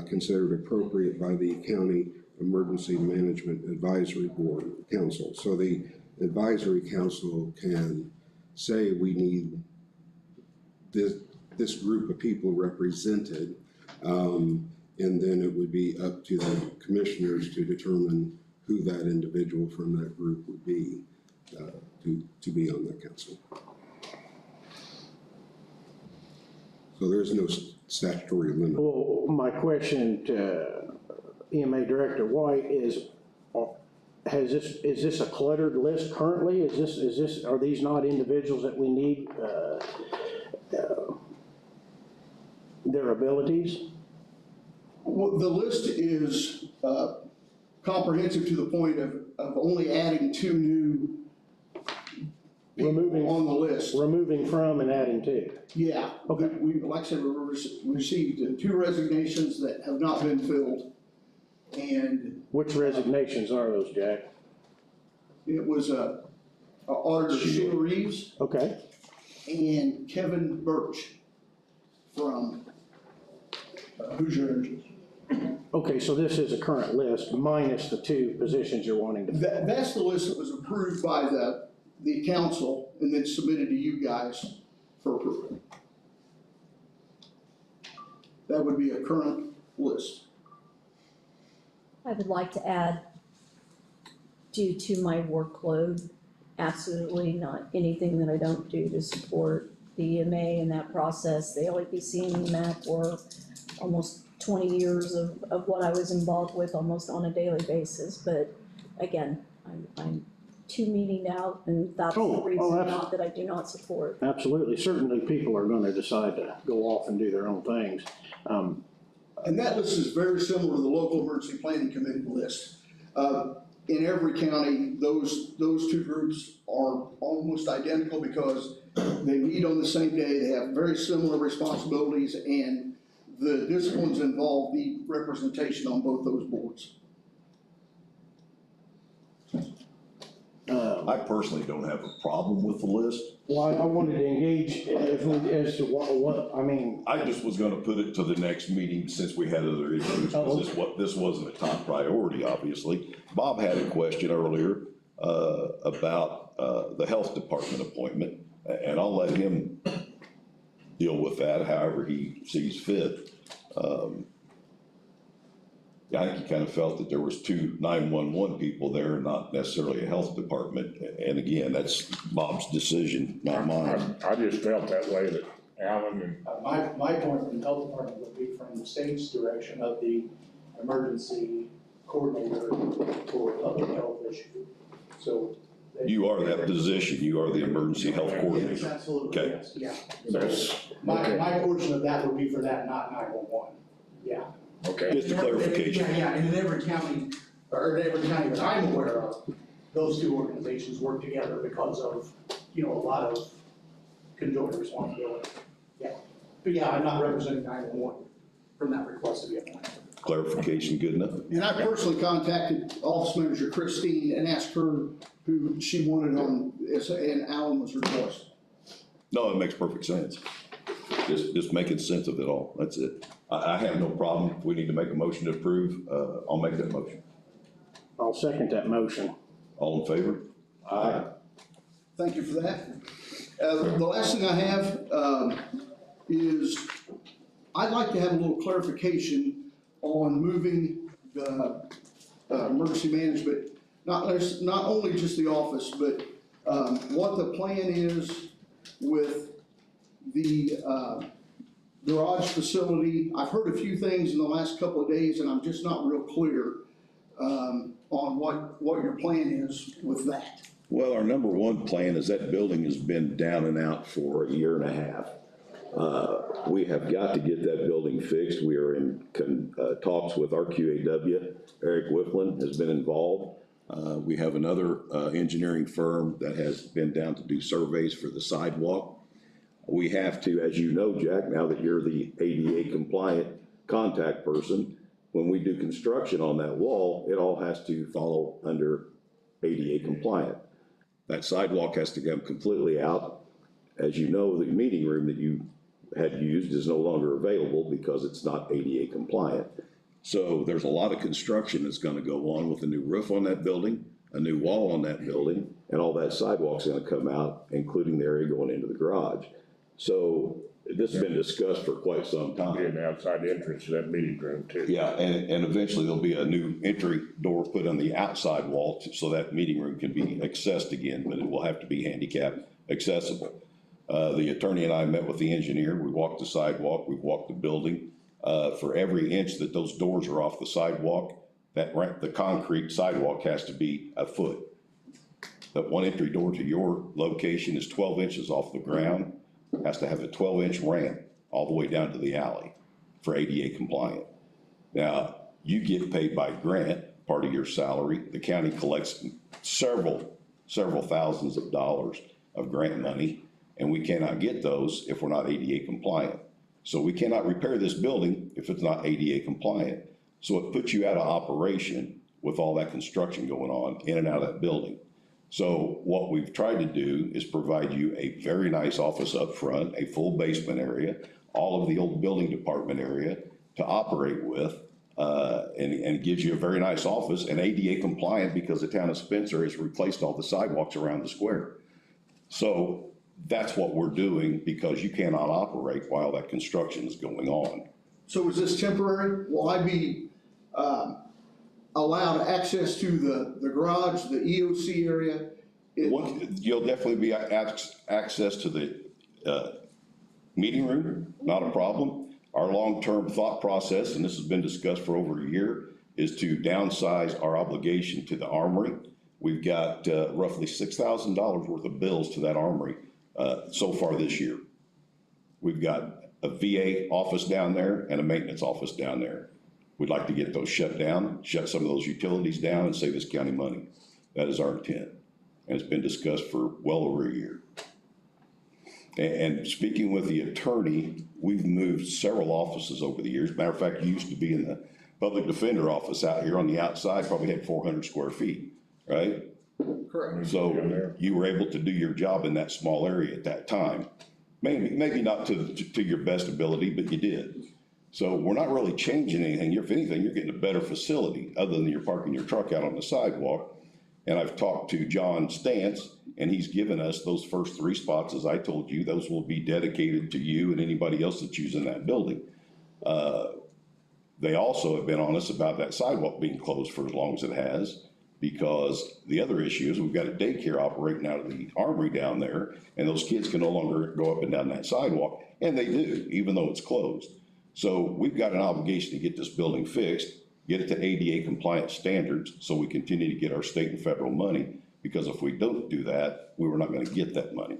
considered appropriate by the County Emergency Management Advisory Board Council. So the advisory council can say we need this group of people represented, and then it would be up to the commissioners to determine who that individual from that group would be to be on that council. So there's no statutory limit. Well, my question to EMA Director White is, is this a cluttered list currently? Are these not individuals that we need, their abilities? Well, the list is comprehensive to the point of only adding 2 new people on the list. Removing from and adding to? Yeah. Okay. We, like I said, we received 2 resignations that have not been filled. And Which resignations are those, Jack? it was Auditor Sheila Reeves Okay. and Kevin Birch from Hoosier Energy. Okay, so this is a current list minus the 2 positions you're wanting to. That's the list that was approved by the council and then submitted to you guys for approval. That would be a current list. I would like to add, due to my workload, absolutely not anything that I don't do to support the EMA in that process. The LAPC and EMAC were almost 20 years of what I was involved with almost on a daily basis. But again, I'm 2 meeting out, and that's the reason not that I do not support. Absolutely. Certainly people are gonna decide to go off and do their own things. And that list is very similar to the local emergency planning committee list. In every county, those 2 groups are almost identical because they meet on the same day, they have very similar responsibilities, and the disciplines involved need representation on both those boards. I personally don't have a problem with the list. Well, I wanted to engage as to what, I mean. I just was gonna put it to the next meeting since we had other issues, because this wasn't a top priority, obviously. Bob had a question earlier, about, the health department appointment, and I'll let him deal with that however he sees fit. I think he kind of felt that there was 2 911 people there, not necessarily a health department. And again, that's Bob's decision, not mine. I just felt that way that Alan and. My point from the health department would be from the state's direction of the emergency coordinator for public health issue. So. You are that position, you are the emergency health coordinator. Yes, absolutely, Okay. yes, yeah. That's, So my portion of that would be for that, not 911, yeah. okay. Just a clarification. Yeah, and in every county, or in every county that I'm aware of, those 2 organizations work together because of, a lot of conjoint responsibility. Yeah, but yeah, I'm not representing 911 from that request to be appointed. Clarification good enough? And I personally contacted Office Manager Christine and asked her who she wanted on, and Alan was her choice. No, it makes perfect sense. Just making sense of it all, that's it. I have no problem. If we need to make a motion to approve, I'll make that motion. I'll second that motion. All in favor? Aye. Thank you for that. The last thing I have is I'd like to have a little clarification on moving the emergency management, not only just the office, but what the plan is with the garage facility. I've heard a few things in the last couple of days, and I'm just not real clear on what your plan is with that. Well, our number 1 plan is that building has been down and out for 1.5 years. We have got to get that building fixed. We are in talks with our QAW. Eric Whipland has been involved. We have another engineering firm that has been down to do surveys for the sidewalk. We have to, as you know, Jack, now that you're the ADA compliant contact person, when we do construction on that wall, it all has to follow under ADA compliant. That sidewalk has to come completely out. As you know, the meeting room that you had used is no longer available because it's not ADA compliant. So there's a lot of construction that's gonna go on with a new roof on that building, a new wall on that building, and all that sidewalk's gonna come out, including the area going into the garage. So this has been discussed for quite some Be time. an outside entrance to that meeting room too. Yeah, and eventually there'll be a new entry door put on the outside wall so that meeting room can be accessed again, but it will have to be handicap accessible. The attorney and I met with the engineer. We walked the sidewalk, we've walked the building. For every inch that those doors are off the sidewalk, the concrete sidewalk has to be a foot. That one entry door to your location is 12 inches off the ground, has to have a 12-inch ramp all the way down to the alley for ADA compliant. Now, you get paid by grant, part of your salary. The county collects several thousands of dollars of grant money, and we cannot get those if we're not ADA compliant. So we cannot repair this building if it's not ADA compliant. So it puts you out of operation with all that construction going on in and out of that building. So what we've tried to do is provide you a very nice office up front, a full basement area, all of the old building department area to operate with, and gives you a very nice office and ADA compliant because the town of Spencer has replaced all the sidewalks around the square. So that's what we're doing because you cannot operate while that construction is going on. So is this temporary? Will I be, allowed access to the garage, the EOC area? You'll definitely be access to the meeting room, not a problem. Our long-term thought process, and this has been discussed for over a year, is to downsize our obligation to the armory. We've got roughly $6,000 worth of bills to that armory so far this year. We've got a VA office down there and a maintenance office down there. We'd like to get those shut down, shut some of those utilities down and save this county money. That is our intent. And it's been discussed for well over a year. And speaking with the attorney, we've moved several offices over the years. Matter of fact, you used to be in the public defender office out here on the outside, probably had 400 square feet, right? Correct. So you were able to do your job in that small area at that time. Maybe not to your best ability, but you did. So we're not really changing anything. If anything, you're getting a better facility other than you're parking your truck out on the sidewalk. And I've talked to John Stantz, and he's given us those first 3 spots, as I told you. Those will be dedicated to you and anybody else that's using that building. They also have been honest about that sidewalk being closed for as long as it has, because the other issue is we've got a daycare operating out of the armory down there, and those kids can no longer go up and down that sidewalk, and they do, even though it's closed. So we've got an obligation to get this building fixed, get it to ADA compliant standards, so we continue to get our state and federal money, because if we don't do that, we were not gonna get that money.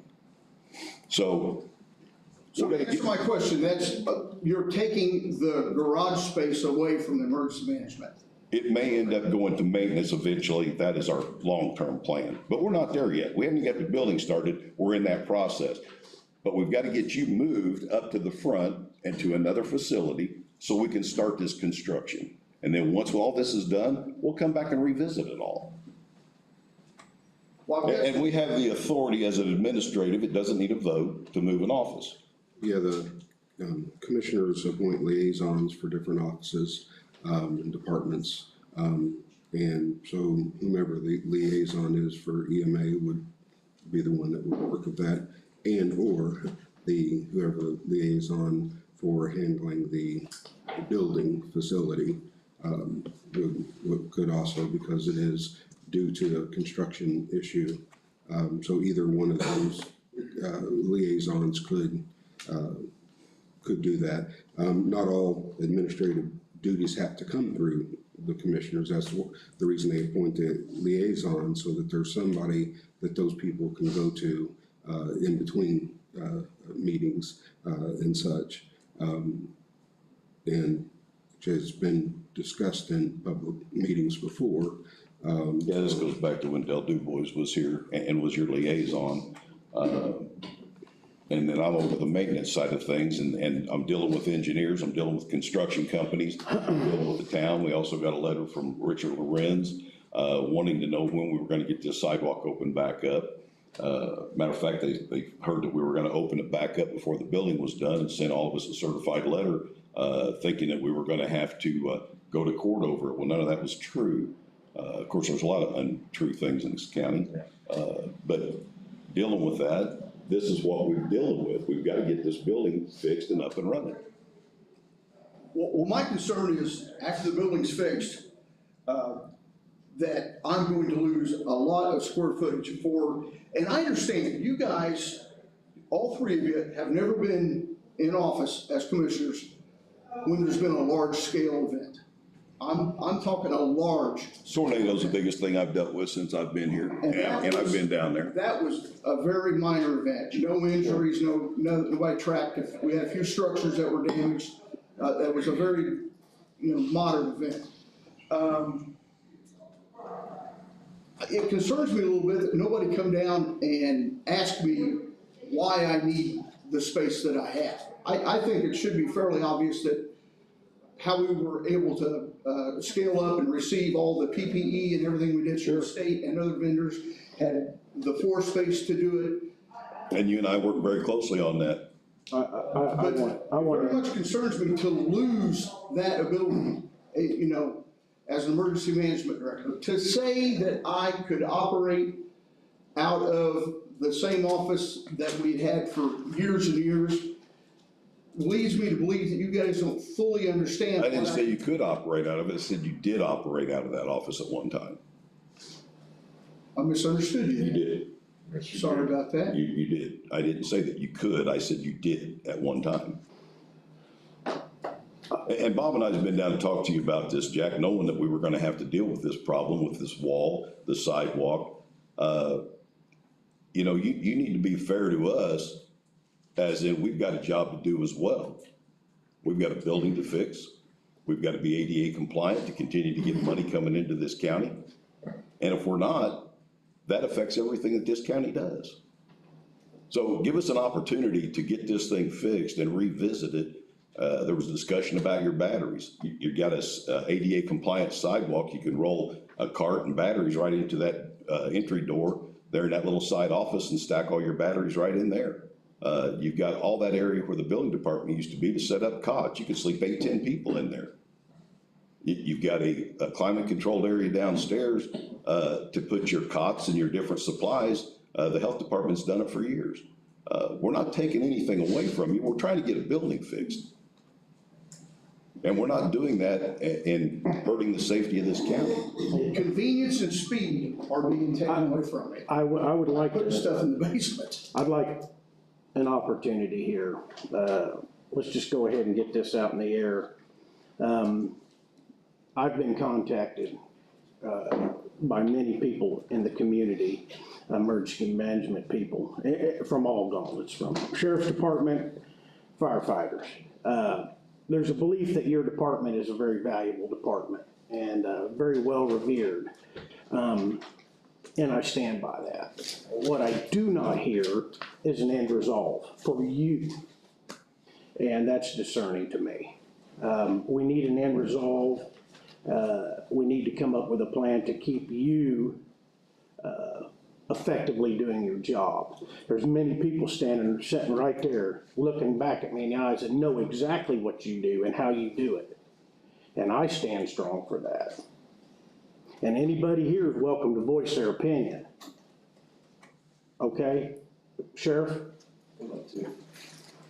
So to answer my question, that's, you're taking the garage space away from the emergency management. it may end up going to maintenance eventually. That is our long-term plan, but we're not there yet. We haven't got the building started. We're in that process. But we've got to get you moved up to the front and to another facility so we can start this construction. And then once all this is done, we'll come back and revisit it all. Well, And we have the authority as an administrative, it doesn't need a vote to move an office. Yeah, the commissioners appoint liaisons for different offices and departments. And so whomever the liaison is for EMA would be the one that would work with that, and or whoever liaison for handling the building facility could also, because it is due to a construction issue. So either one of those liaisons could do that. Not all administrative duties have to come through the commissioners. That's the reason they appoint a liaison, so that there's somebody that those people can go to in between meetings and such. And which has been discussed in public meetings before. Yeah, this goes back to when Del Du Bois was here and was your liaison. And then I'm over the maintenance side of things, and I'm dealing with engineers, I'm dealing with construction companies, I'm dealing with the town. We also got a letter from Richard Lorenz, wanting to know when we were gonna get this sidewalk opened back up. Matter of fact, they heard that we were gonna open it back up before the building was done, and sent all of us a certified letter, thinking that we were gonna have to, go to court over it. Well, none of that was true. Of course, there's a lot of untrue things in this county, but dealing with that, this is what we're dealing with. We've got to get this building fixed and up and running. Well, my concern is, after the building's fixed, that I'm going to lose a lot of square footage for, and I understand you guys, all three of you, have never been in office as commissioners when there's been a large scale event. I'm talking a large. Tornado's the biggest thing I've dealt with since I've been here, and I've been down there. That was a very minor event, no injuries, nobody tracked. We had a few structures that were damaged. That was a very, moderate event. It concerns me a little bit that nobody come down and ask me why I need the space that I have. I think it should be fairly obvious that how we were able to scale up and receive all the PPE and everything we did through the state and other vendors, had the floor space to do it. And you and I worked very closely on that. It very much concerns me to lose that ability, as an emergency management director, to say that I could operate out of the same office that we'd had for years and years, leads me to believe that you guys don't fully understand. I didn't say you could operate out of it. I said you did operate out of that office at one time. I misunderstood you. You did. Sorry about that. You did. I didn't say that you could. I said you did at one time. And Bob and I have been down to talk to you about this, Jack, knowing that we were gonna have to deal with this problem, with this wall, the sidewalk. You need to be fair to us, as in we've got a job to do as well. We've got a building to fix. We've got to be ADA compliant to continue to get money coming into this county. And if we're not, that affects everything that this county does. So give us an opportunity to get this thing fixed and revisit it. There was a discussion about your batteries. You got a ADA compliant sidewalk. You can roll a cart and batteries right into that entry door there in that little side office and stack all your batteries right in there. You've got all that area where the building department used to be to set up cots. You could sleep 8-10 people in there. You've got a climate controlled area downstairs to put your cots and your different supplies. The health department's done it for years. We're not taking anything away from you. We're trying to get a building fixed. And we're not doing that and hurting the safety of this county. Convenience and speed are being taken away from me. I would like Putting to, stuff in the basement. I'd like an opportunity here. Let's just go ahead and get this out in the air. I've been contacted by many people in the community, emergency management people, from all gauntlets, from sheriff's department, firefighters. There's a belief that your department is a very valuable department and very well revered. And I stand by that. What I do not hear is an end resolve for you. And that's discerning to me. We need an end resolve. We need to come up with a plan to keep you effectively doing your job. There's many people sitting right there, looking back at me in the eyes and know exactly what you do and how you do it. And I stand strong for that. And anybody here is welcome to voice their opinion. Okay, Sheriff?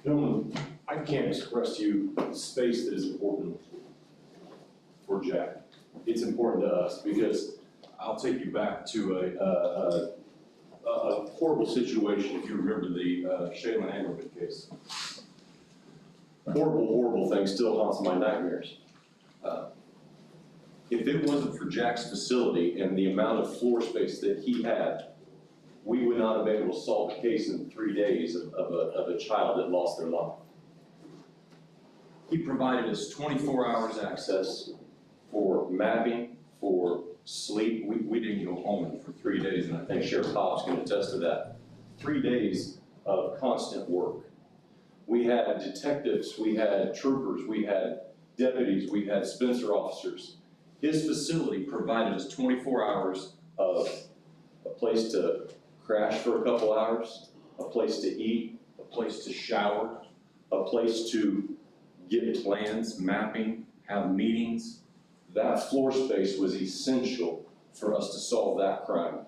Gentlemen, I can't express to you the space that is important for Jack. It's important to us because I'll take you back to a horrible situation, if you remember the Shaylin Angerman case. Horrible, horrible thing still haunts my nightmares. If it wasn't for Jack's facility and the amount of floor space that he had, we would not have been able to solve a case in 3 days of a child that lost their life. He provided us 24 hours access for mapping, for sleep. We didn't go home for 3 days, and I think Sheriff Hobbs can attest to that. 3 days of constant work. We had detectives, we had troopers, we had deputies, we had Spencer officers. His facility provided us 24 hours of a place to crash for a couple hours, a place to eat, a place to shower, a place to get plans, mapping, have meetings. That floor space was essential for us to solve that crime.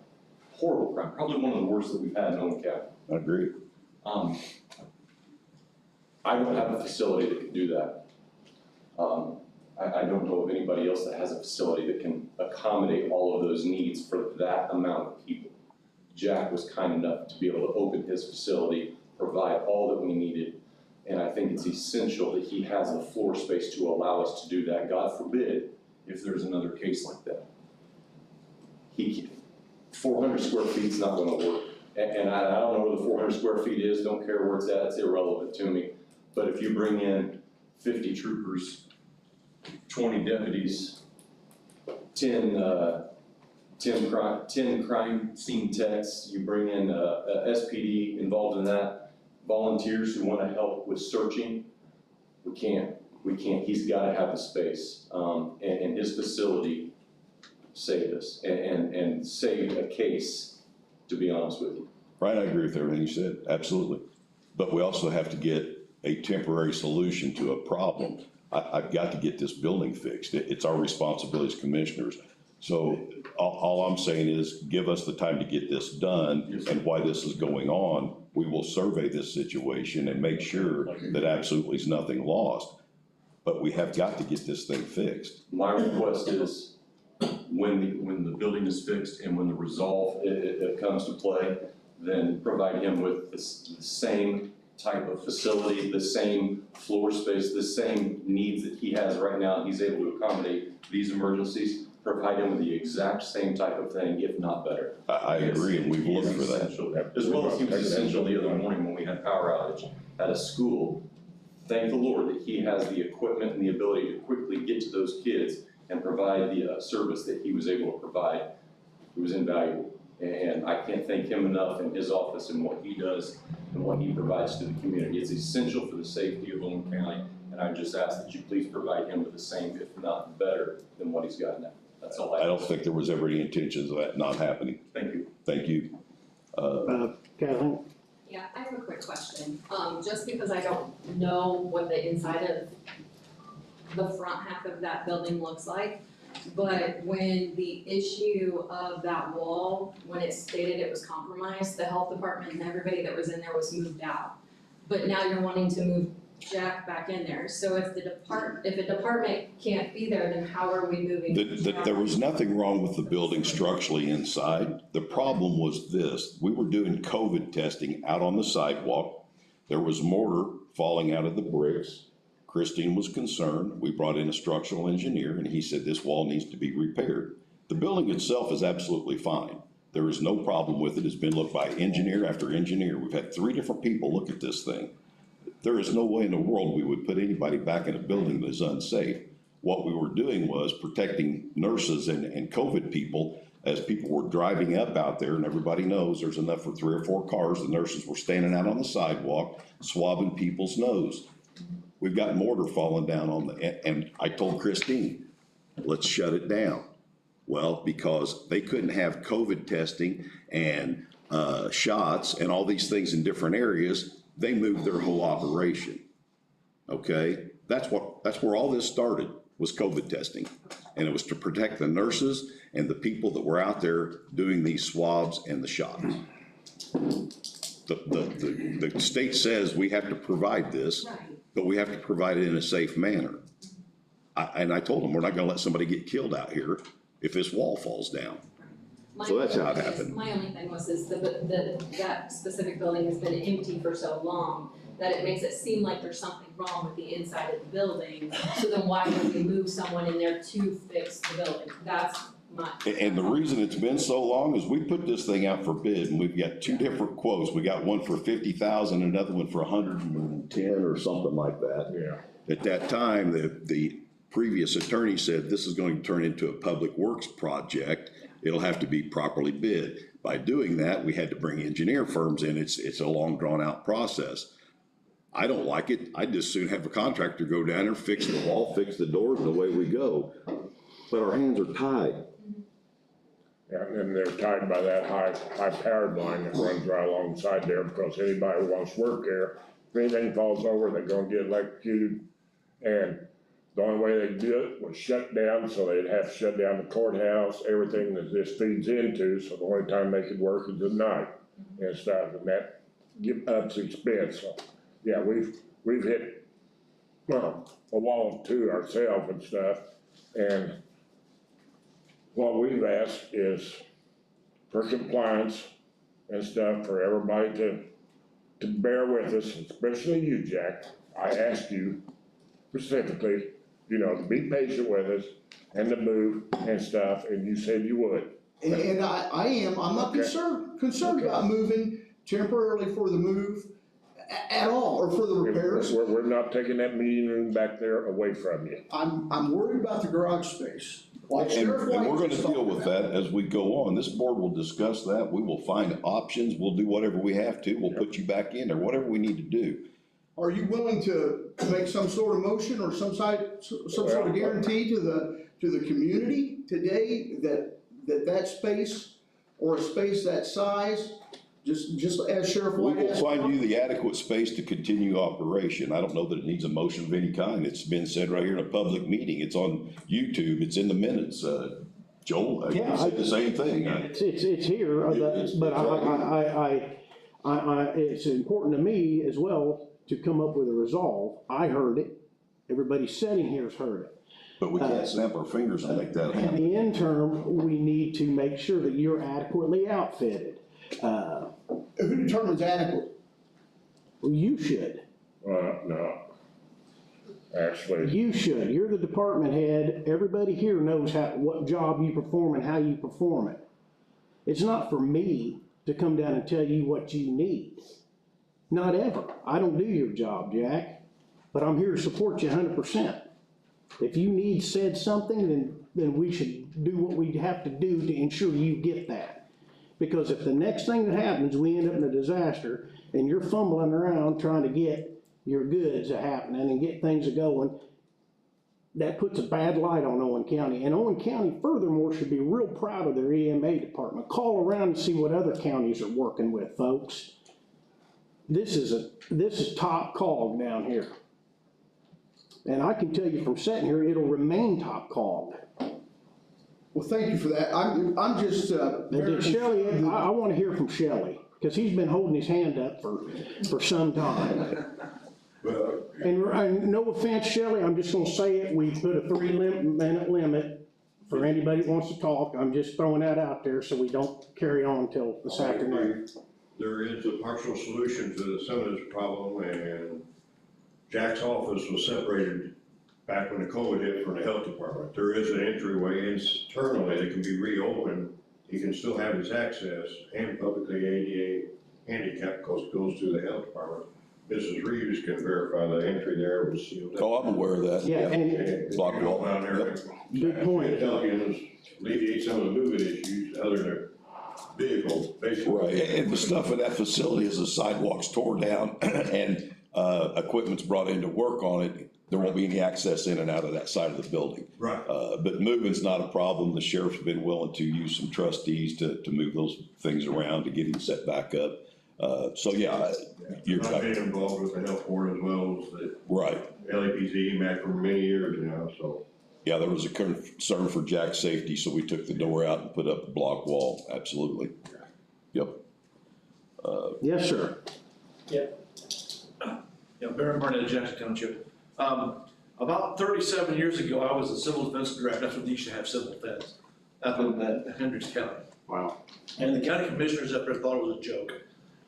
Horrible crime, probably one of the worst that we've had in Owen County. I agree. I don't have a facility that can do that. I don't know of anybody else that has a facility that can accommodate all of those needs for that amount of people. Jack was kind enough to be able to open his facility, provide all that we needed, and I think it's essential that he has the floor space to allow us to do that. God forbid if there's another case like that. 400 square feet is not gonna work. And I don't know where the 400 square feet is, don't care where it's at, it's irrelevant to me. But if you bring in 50 troopers, 20 deputies, 10 crime scene techs, you bring in a SPD involved in that, volunteers who wanna help with searching, we can't, he's gotta have the space. And his facility saved us and saved a case, to be honest with you. Right, I agree with everything you said, absolutely. But we also have to get a temporary solution to a problem. I've got to get this building fixed. It's our responsibility as commissioners. So all I'm saying is give us the time to get this done, and while this is going on, we will survey this situation and make sure that absolutely is nothing lost. But we have got to get this thing fixed. My request is when the building is fixed and when the resolve it comes to play, then provide him with the same type of facility, the same floor space, the same needs that he has right now, and he's able to accommodate these emergencies, provide him with the exact same type of thing, if not better. I agree, and we've looked for that. As well as he was essential the other morning when we had power outage at a school. Thank the Lord that he has the equipment and the ability to quickly get to those kids and provide the service that he was able to provide. It was invaluable. And I can't thank him enough in his office and what he does and what he provides to the community. It's essential for the safety of Owen County, and I just ask that you please provide him with the same, if not better, than what he's got now. That's all I don't think there was ever any intentions of that not happening. Thank you. Thank you. Kathleen? Yeah, I have a quick question. Just because I don't know what the inside of the front half of that building looks like, but when the issue of that wall, when it stated it was compromised, the health department and everybody that was in there was moved out. But now you're wanting to move Jack back in there. So if a department can't be there, then how are we moving Jack? There was nothing wrong with the building structurally inside. The problem was this: we were doing COVID testing out on the sidewalk. There was mortar falling out of the bricks. Christine was concerned. We brought in a structural engineer, and he said this wall needs to be repaired. The building itself is absolutely fine. There is no problem with it. It's been looked by engineer after engineer. We've had 3 different people look at this thing. There is no way in the world we would put anybody back in a building that is unsafe. What we were doing was protecting nurses and COVID people as people were driving up out there, and everybody knows there's enough for 3 or 4 cars. The nurses were standing out on the sidewalk, swabbing people's nose. We've got mortar falling down on and I told Christine, let's shut it down. Well, because they couldn't have COVID testing and shots and all these things in different areas, they moved their whole operation. Okay, that's where all this started, was COVID testing, and it was to protect the nurses and the people that were out there doing these swabs and the shots. The state says we have to provide this, but we have to provide it in a safe manner. And I told them, we're not gonna let somebody get killed out here if this wall falls down. So that's how it happened. My only thing was that specific building has been empty for so long that it makes it seem like there's something wrong with the inside of the building. So then why would we move someone in there to fix the building? That's my. And the reason it's been so long is we put this thing out for bid, and we've got 2 different quotes. We got one for 50,000, another one for 110 or something like that. Yeah. At that time, the previous attorney said this is going to turn into a public works project. It'll have to be properly bid. By doing that, we had to bring engineer firms in. It's a long drawn out process. I don't like it. I'd just soon have a contractor go down there, fix the wall, fix the doors, and away we go. But our hands are tied. Yeah, and they're tied by that high powered line that runs right alongside there, because anybody who wants to work there, if anything falls over, they're gonna get electrocuted. And the only way they do it was shut down, so they'd have to shut down the courthouse, everything that this feeds into, so the only time they could work is at night and stuff, and that ups the expense. So, yeah, we've hit, a wall too ourselves and stuff, and what we've asked is for compliance and stuff, for everybody to bear with us, especially you, Jack. I asked you specifically, to be patient with us and to move and stuff, and you said you would. And I am, I'm not Okay. concerned about moving temporarily for the move at all, or for the repairs. We're not taking that meeting room back there away from you. I'm worried about the garage space. Like And Sheriff we're White gonna just deal talked with about. that as we go on. This board will discuss that. We will find options. We'll do whatever we have to. We'll put you back in or whatever we need to do. Are you willing to make some sort of motion or some sort of guarantee to the community today that space, or a space that size, just as Sheriff We White will asked? find you the adequate space to continue operation. I don't know that it needs a motion of any kind. It's been said right here in a public meeting. It's on YouTube. It's in the minutes. Joel, you Yeah, said the same thing. It's here, It's- but it's important to me as well to come up with a resolve. I heard it, everybody sitting here's heard it. But we can't snap our fingers and make that In happen. the interim, we need to make sure that you're adequately outfitted. Who determines adequate? Well, you should. No. Actually, You should. You're the department head. Everybody here knows what job you perform and how you perform it. It's not for me to come down and tell you what you need. Not ever. I don't do your job, Jack, but I'm here to support you 100%. If you need said something, then we should do what we have to do to ensure you get that. Because if the next thing that happens, we end up in a disaster, and you're fumbling around trying to get your goods happening and get things going, that puts a bad light on Owen County. And Owen County furthermore should be real proud of their EMA department. Call around and see what other counties are working with, folks. This is top cog down here. And I can tell you from sitting here, it'll remain top cog. Well, thank you for that. I'm just, And then Shelley, I wanna hear from Shelley, cause he's been holding his hand up for some time. And no offense, Shelley, I'm just gonna say it, we put a 3-minute limit for anybody that wants to talk. I'm just throwing that out there so we don't carry on till this afternoon. There is a partial solution to some of this problem, and Jack's office was separated back when the COVID hit from the health department. There is an entryway internally that can be reopened. He can still have his access and publicly ADA handicap because it goes through the health department. Mrs. Reeves can verify the entry there was sealed up. Oh, I'm aware of that. Yeah, and And Block wall. down there. good point. Helping alleviate some of the moving issues other than vehicles, basically. Right, and the stuff in that facility is the sidewalks tore down and, equipment's brought in to work on it. There won't be any access in and out of that side of the building. Right. But moving's not a problem. The sheriff's been willing to use some trustees to move those things around to get him set back up. So yeah, you're I've been involved with the health board as well as the right. LAPZ MAC for many years now, so. Yeah, there was a concern for Jack's safety, so we took the door out and put up a block wall. Absolutely. Yep. Yes, sir. Yeah, Baron Barnett, Jackson Township. About 37 years ago, I was a civil defense director. That's when they used to have civil defense up in Hendricks County. Wow. And the county commissioners up there thought it was a joke.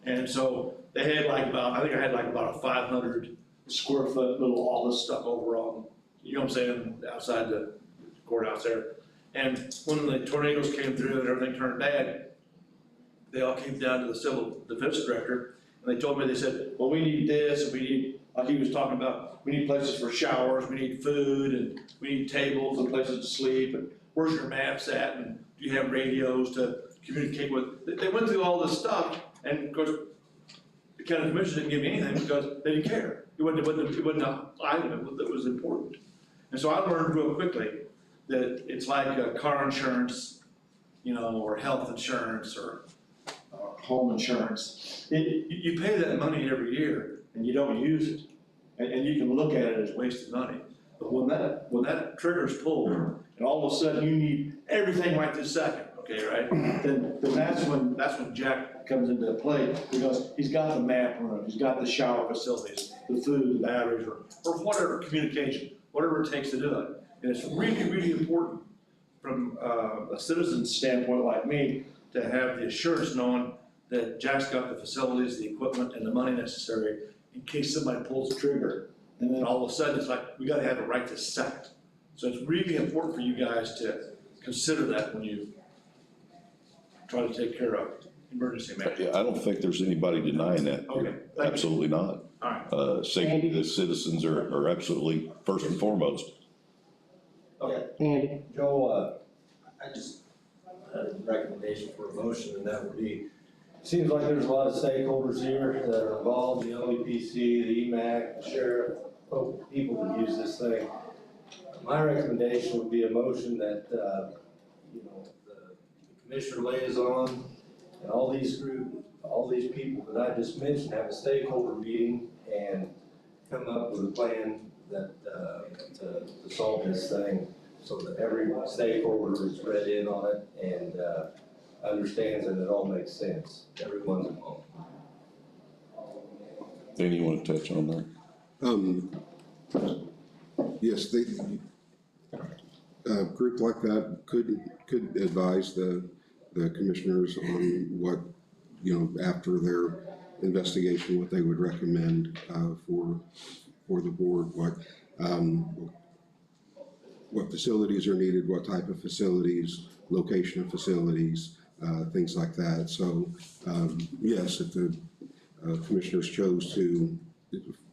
And so they had I think I had about a 500 square foot little office stuck over on, you know what I'm saying, outside the courthouse there. And when the tornadoes came through and everything turned bad, they all came down to the civil defense director. And they told me, they said, well, we need this, and we need Like he was talking about, we need places for showers, we need food, and we need tables and places to sleep, and where's your maps at, and do you have radios to communicate with? They went through all this stuff, and of course, the county commissioners didn't give me anything because they didn't care. It wasn't an item that was important. And so I learned real quickly that it's like car insurance, you know, or health insurance, or home insurance. You pay that money every year and you don't use it. And you can look at it as wasted money. But when that trigger's pulled and all of a sudden you need everything right this second, okay, right? Then that's when Jack comes into play, because he's got the map room, he's got the shower facilities, the food, the batteries, or whatever, communication, whatever it takes to do it. And it's really, really important from a citizen's standpoint like me to have the assurance knowing that Jack's got the facilities, the equipment, and the money necessary in case somebody pulls the trigger. And then all of a sudden, it's like, we gotta have it right this second. So it's really important for you guys to consider that when you try to take care of emergency matters. Yeah, I don't think there's anybody denying that. Okay. Absolutely not. All right. Safety of the citizens are absolutely first and foremost. Okay. Andy? Joe, I just had a recommendation for a motion, and that would be, seems like there's a lot of stakeholders here that are involved, the LEPC, the EMAC, the sheriff, people that use this thing. My recommendation would be a motion that, you know, the commissioner liaison and all these people that I just mentioned have a stakeholder meeting and come up with a plan that, to solve this thing, so that every stakeholder is read in on it and, understands that it all makes sense. Everyone's involved. Anything you want to touch on there? Yes, a group like that could advise the commissioners on what, you know, after their investigation, what they would recommend for the board, what facilities are needed, what type of facilities, location of facilities, things like that. So, yes, if the commissioners chose to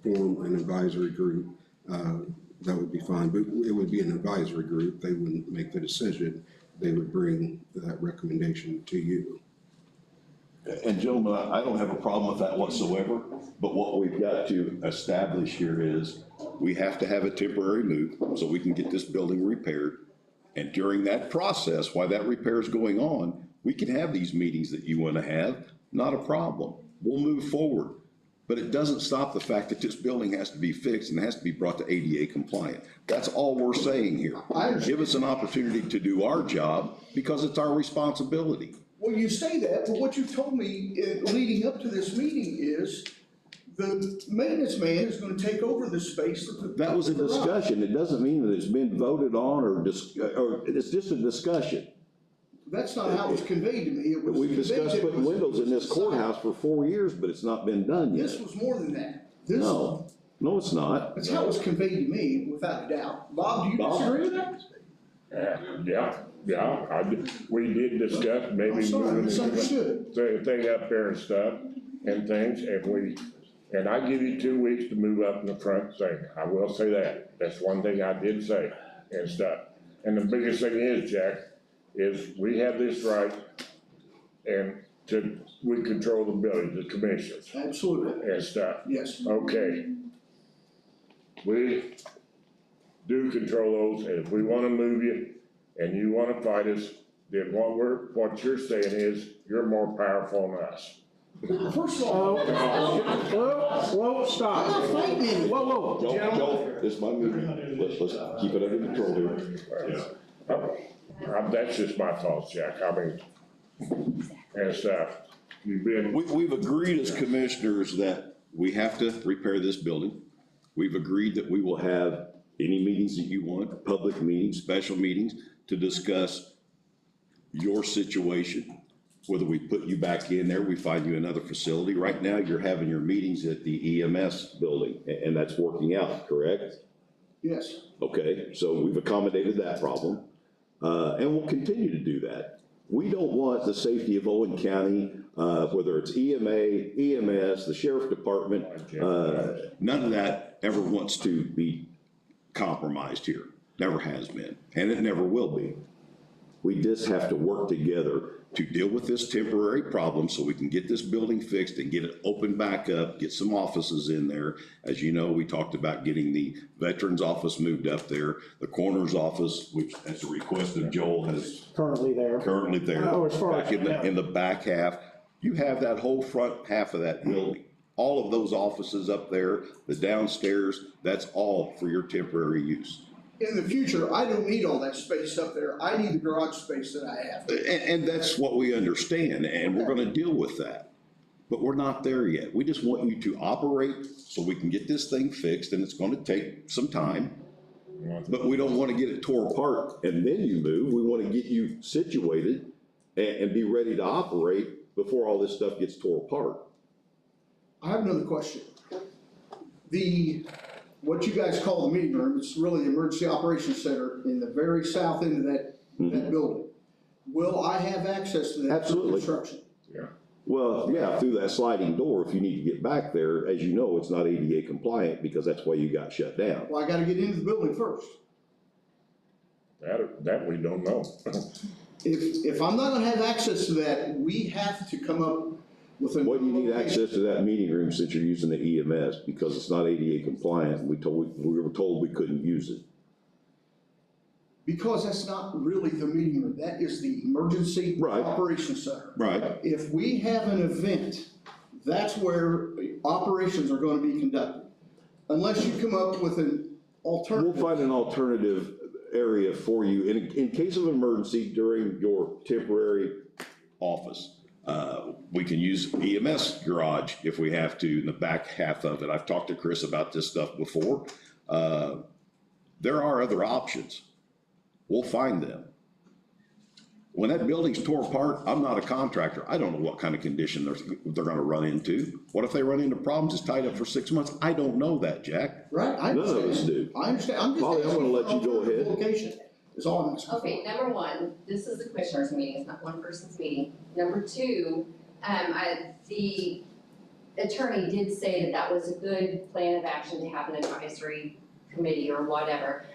form an advisory group, that would be fine, but it would be an advisory group. They wouldn't make the decision. They would bring that recommendation to you. And gentlemen, I don't have a problem with that whatsoever, but what we've got to establish here is we have to have a temporary move so we can get this building repaired. And during that process, while that repair is going on, we can have these meetings that you want to have, not a problem. We'll move forward. But it doesn't stop the fact that this building has to be fixed and has to be brought to ADA compliant. That's all we're saying here. Give us an opportunity to do our job because it's our responsibility. Well, you say that, but what you told me leading up to this meeting is the maintenance man is gonna take over the space. That was a discussion. It doesn't mean that it's been voted on or it's just a discussion. That's not how it was conveyed to me. It was We've discussed putting windows in this courthouse for 4 years, but it's not been done yet. This was more than that. No, it's not. That's how it was conveyed to me, without a doubt. Bob, do you disagree with that? We did discuss maybe I'm sorry, I moving misunderstood. the thing up there and stuff and things, and I give you 2 weeks to move up in the front thing. I will say that. That's one thing I did say and stuff. And the biggest thing is, Jack, is we have this right and we control the building, the commissions Absolutely, and stuff. yes. Okay. We do control those, and if we wanna move you and you wanna fight us, then what you're saying is you're more powerful than us. First of all, Whoa, stop. I'm not fighting anyone. Whoa, gentlemen. Joe, this is my meeting. Let's keep it under control here. That's just my thoughts, Jack. I mean, and stuff. We've agreed as commissioners that we have to repair this building. We've agreed that we will have any meetings that you want, public meetings, special meetings, to discuss your situation. Whether we put you back in there, we find you another facility. Right now, you're having your meetings at the EMS building, and that's working out, correct? Yes. Okay, so we've accommodated that problem, and we'll continue to do that. We don't want the safety of Owen County, whether it's EMA, EMS, the sheriff department, None of that ever wants to be compromised here. Never has been, and it never will be. we just have to work together. To deal with this temporary problem so we can get this building fixed and get it opened back up, get some offices in there. As you know, we talked about getting the veterans office moved up there, the coroner's office, which as a request of Joel has Currently there. Oh, as far back as in I know. the back half. You have that whole front half of that building. All of those offices up there, the downstairs, that's all for your temporary use. In the future, I don't need all that space up there. I need the garage space that I have. And that's what we understand, and we're gonna deal with that. But we're not there yet. We just want you to operate so we can get this thing fixed, and it's gonna take some time. But we don't wanna get it tore apart. And then you move, we want to get you situated and be ready to operate before all this stuff gets tore apart. I have another question. What you guys call the meeting room, it's really the Emergency Operations Center in the very south end of that building. Will I have access to that through Absolutely. construction? Well, yeah, through that sliding door, if you need to get back there, as you know, it's not ADA compliant because that's why you got shut down. Well, I gotta get into the building first. That we don't know. If I'm not gonna have access to that, we have to come up with a. Why do you need access to that meeting room since you're using the EMS? Because it's not ADA compliant. We were told we couldn't use it. Because that's not really the meeting room, that is the Emergency Right. Operations Center. Right. If we have an event, that's where operations are gonna be conducted. Unless you come up with an alternative. We'll find an alternative area for you in case of emergency during your temporary Office. We can use EMS garage if we have to in the back half of it. I've talked to Chris about this stuff before. There are other options. We'll find them. When that building's tore apart, I'm not a contractor. I don't know what kind of condition they're gonna run into. What if they run into problems, it's tied up for 6 months? I don't know that, Jack. Right, I None of understand. us do. I understand, I'm just. Polly, I'm gonna let you go ahead. Location is all I'm asking. Okay, number one, this is the commissioners meeting, it's not one person's meeting. Number two, the attorney did say that that was a good plan of action to have an advisory committee or whatever.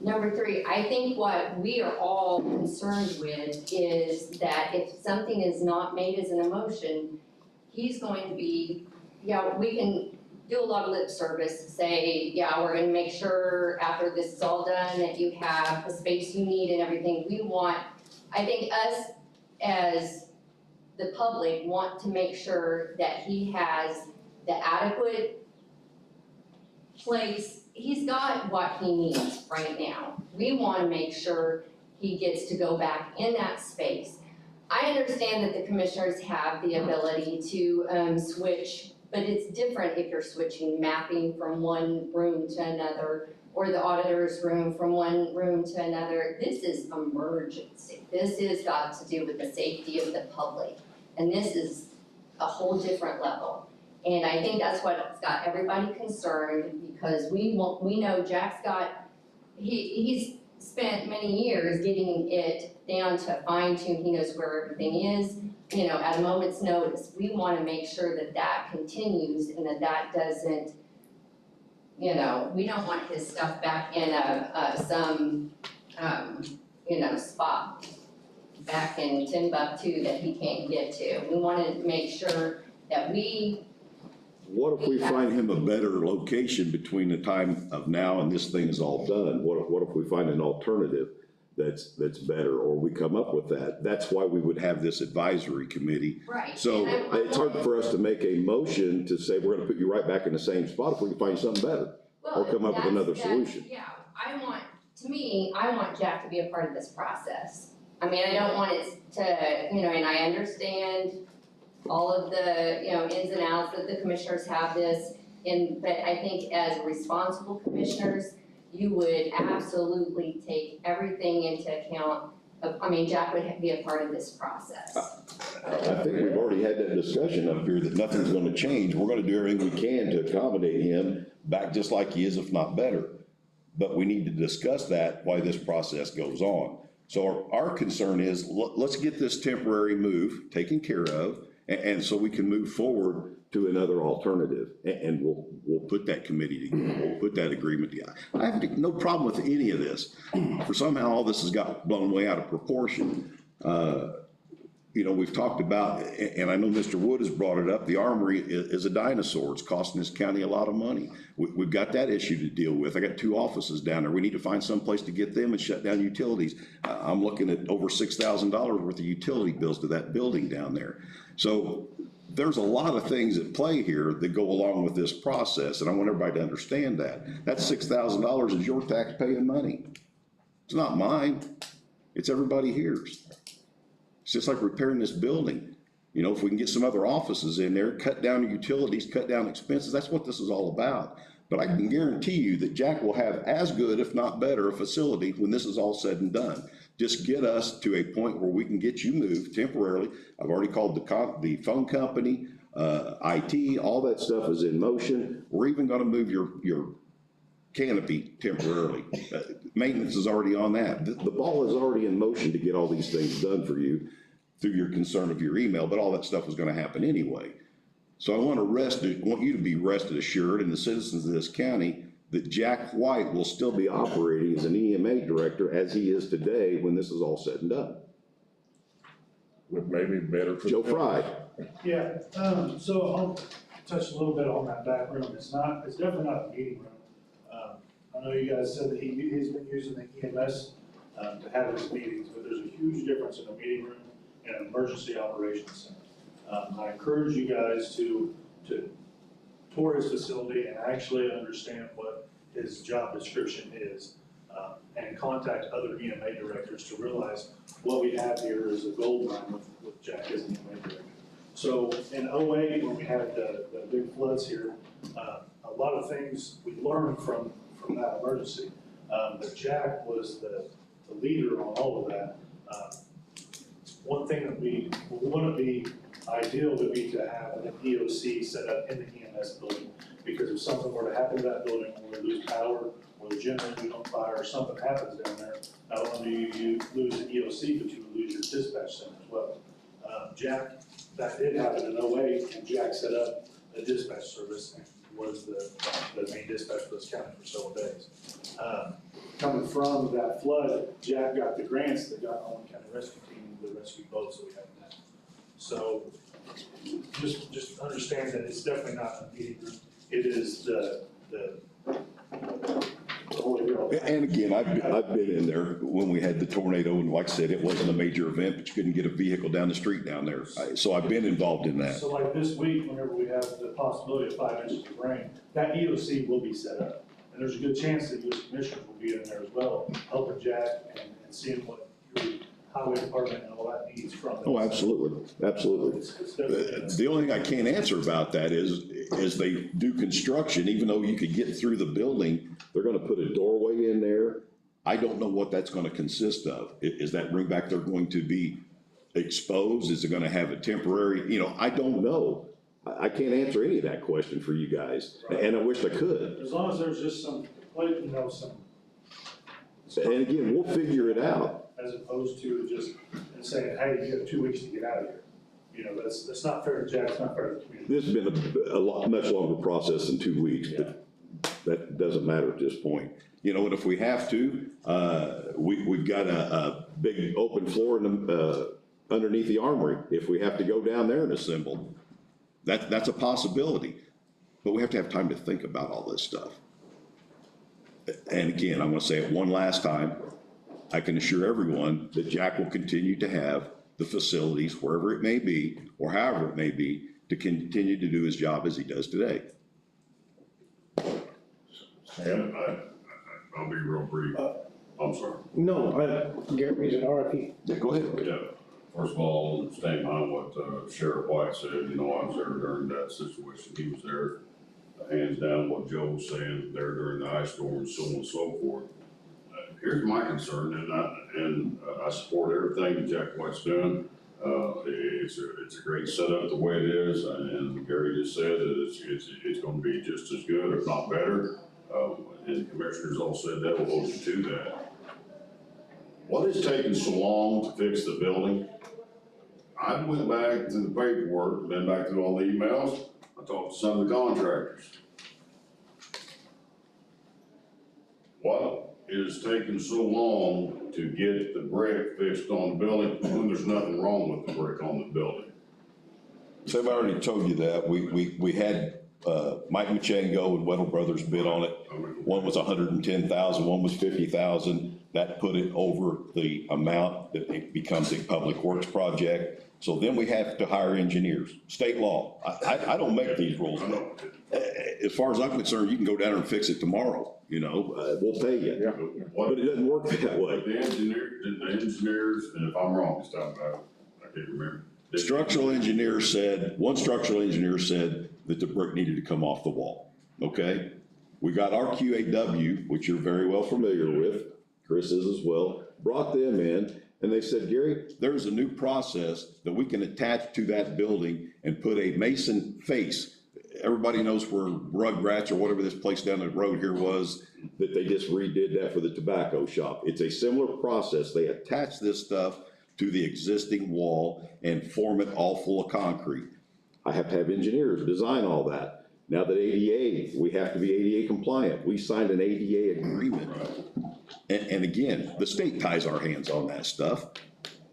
Number three, I think what we are all concerned with is that if something is not made as an emotion, he's going to be, yeah, we can do a lot of lip service, say, yeah, we're gonna make sure after this is all done that you have the space you need and everything. We want, I think us as the public want to make sure that he has the adequate place. He's got what he needs right now. We wanna make sure he gets to go back in that space. I understand that the commissioners have the ability to switch, but it's different if you're switching mapping from one room to another or the auditor's room from one room to another. This is emergency. This has got to do with the safety of the public. And this is a whole different level. And I think that's what's got everybody concerned because we know Jack's got, he's spent many years getting it down to fine tune. He knows where everything is, you know, at a moment's notice. We want to make sure that that continues and that doesn't, you know, we don't want his stuff back in some spot back in Timbuktu that he can't get to. We want to make sure that What if we find him a better location between the time of now and this thing is all done? What if we find an alternative that's better, or we come up with that? That's why we would have this advisory committee. right. So It's hard for us to make a motion to say we're gonna put you right back in the same spot if we can find something better. Or come up with another solution. Yeah, I want Jack to be a part of this process. I mean, I don't want it to, you know, and I understand all of the, you know, ins and outs that the commissioners have this, but I think as responsible commissioners, you would absolutely take everything into account. Jack would be a part of this process. I think we've already had that discussion up here that nothing's gonna change. We're gonna do everything we can to accommodate him back just like he is, if not better. But we need to discuss that, why this process goes on. So our concern is, let's get this temporary move taken care of, and so we can move forward to another alternative. And we'll put that committee together, we'll put that agreement together. I have no problem with any of this. For somehow all this has got blown way out of proportion. You know, we've talked about, and I know Mr. Wood has brought it up, the armory is a dinosaur. It's costing this county a lot of money. We've got that issue to deal with. I got 2 offices down there. We need to find some place to get them and shut down utilities. I'm looking at over $6,000 worth of utility bills to that building down there. So there's a lot of things at play here that go along with this process, and I want everybody to understand that. That $6,000 is your tax-paying money. It's not mine. It's everybody here's. It's just like repairing this building. You know, if we can get some other offices in there, cut down utilities, cut down expenses, that's what this is all about. But I can guarantee you that Jack will have as good, if not better, a facility when this is all said and done. Just get us to a point where we can get you moved temporarily. I've already called the phone company, IT, all that stuff is in motion. We're even gonna move your canopy temporarily. Maintenance is already on that. The ball is already in motion to get all these things done for you through your concern of your email, but all that stuff was gonna happen anyway. So I want you to be rested assured, and the citizens of this county, that Jack White will still be operating as an EMA director as he is today when this is all said and done. With maybe better. Joe Fry. Yeah, so I'll touch a little bit on that back room. It's definitely not a meeting room. I know you guys said that he's been using the EMS to have his meetings, but there's a huge difference in a meeting room and an emergency operations center. I encourage you guys to tour his facility and actually understand what his job description is, and contact other EMA directors to realize what we have here is a gold mine with Jack as the EMA director. So in 2008, when we had the big floods here, a lot of things we learned from that emergency. But Jack was the leader on all of that. One thing that we want to be ideal would be to have an EOC set up in the EMS building, because if something were to happen to that building, or we lose power, or the generator don't fire, or something happens down there, not only do you lose an EOC, but you would lose your dispatch center as well. Jack, that did happen in 2008, and Jack set up a dispatch service and was the main dispatch for this county for several days. Coming from that flood, Jack got the grants that got Owen County Rescue Team, the rescue boats that we have now. So just understand that it's definitely not a meeting room. It is the holy grail. And again, I've been in there when we had the tornado, and like I said, it wasn't a major event, but you couldn't get a vehicle down the street down there. So I've been involved in that. So like this week, whenever we have the possibility of 5 inches of rain, that EOC will be set up. And there's a good chance that U.S. Commissioners will be in there as well, helping Jack and seeing what your highway department and all that needs from them. Oh, absolutely, absolutely. The only thing I can't answer about that is, as they do construction, even though you could get through the building, they're gonna put a doorway in there. I don't know what that's gonna consist of. Is that room back there going to be exposed? Is it gonna have a temporary, I don't know. I can't answer any of that question for you guys, and I wish I could. As long as there's just some, some. And again, we'll figure it out. As opposed to just saying, hey, you have 2 weeks to get out of here. That's not fair to Jack, it's not fair to the community. This has been a much longer process than 2 weeks, but that doesn't matter at this point. And if we have to, we've got a big open floor underneath the armory. If we have to go down there and assemble, that's a possibility. But we have to have time to think about all this stuff. And again, I'm gonna say it one last time. I can assure everyone that Jack will continue to have the facilities, wherever it may be, or however it may be, to continue to do his job as he does today. Sam? I'll be real brief. I'm sorry. No, Gary's an RFP. Yeah, go ahead. Yeah, first of all, stand behind what Sheriff White said. I was there during that situation. He was there, hands down what Joe was saying, there during the ice storm, so on and so forth. Here's my concern, and I support everything that Jack White's doing. It's a great setup the way it is, and Gary just said that it's going to be just as good, if not better. And the commissioners all said that will hold you to that. What is taking so long to fix the building? I went back to the paperwork, been back through all the emails, I talked to some of the contractors. What is taking so long to get the brick fixed on the building when there's nothing wrong with the brick on the building? So I've already told you that. We had, Mike Machango and Weddle Brothers bid on it. One was 110,000, one was 50,000. That put it over the amount that it becomes a public works project. So then we have to hire engineers, state law. I don't make these rules. As far as I'm concerned, you can go down there and fix it tomorrow, you know, we'll pay you. But it doesn't work that way. The engineers, and if I'm wrong, just talk about it, I can't remember. One structural engineer said that the brick needed to come off the wall, okay? We got our QAW, which you're very well familiar with, Chris is as well, brought them in, and they said, Gary, there's a new process that we can attach to that building and put a mason face. Everybody knows where Rugrats or whatever this place down the road here was, that they just redid that for the tobacco shop. It's a similar process. They attach this stuff to the existing wall and form it all full of concrete. I have to have engineers design all that. Now that ADA, we have to be ADA compliant. We signed an ADA agreement. And again, the state ties our hands on that stuff.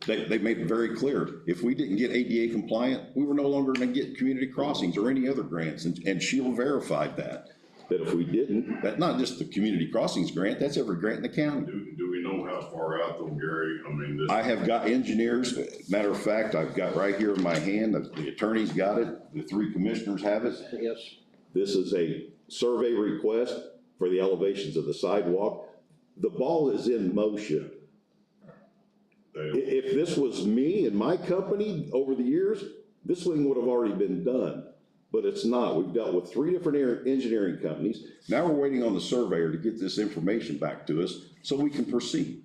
They made it very clear, if we didn't get ADA compliant, we were no longer gonna get community crossings or any other grants, and Sheila verified that if we didn't, that's not just the community crossings grant, that's every grant in the county. Do we know how far out though, Gary? I mean, this. I have got engineers, matter of fact, I've got right here in my hand, the attorney's got it, the 3 commissioners have it. Yes. This is a survey request for the elevations of the sidewalk. The ball is in motion. If this was me and my company over the years, this thing would have already been done, but it's not. We've dealt with 3 different engineering companies. Now we're waiting on the surveyor to get this information back to us so we can proceed.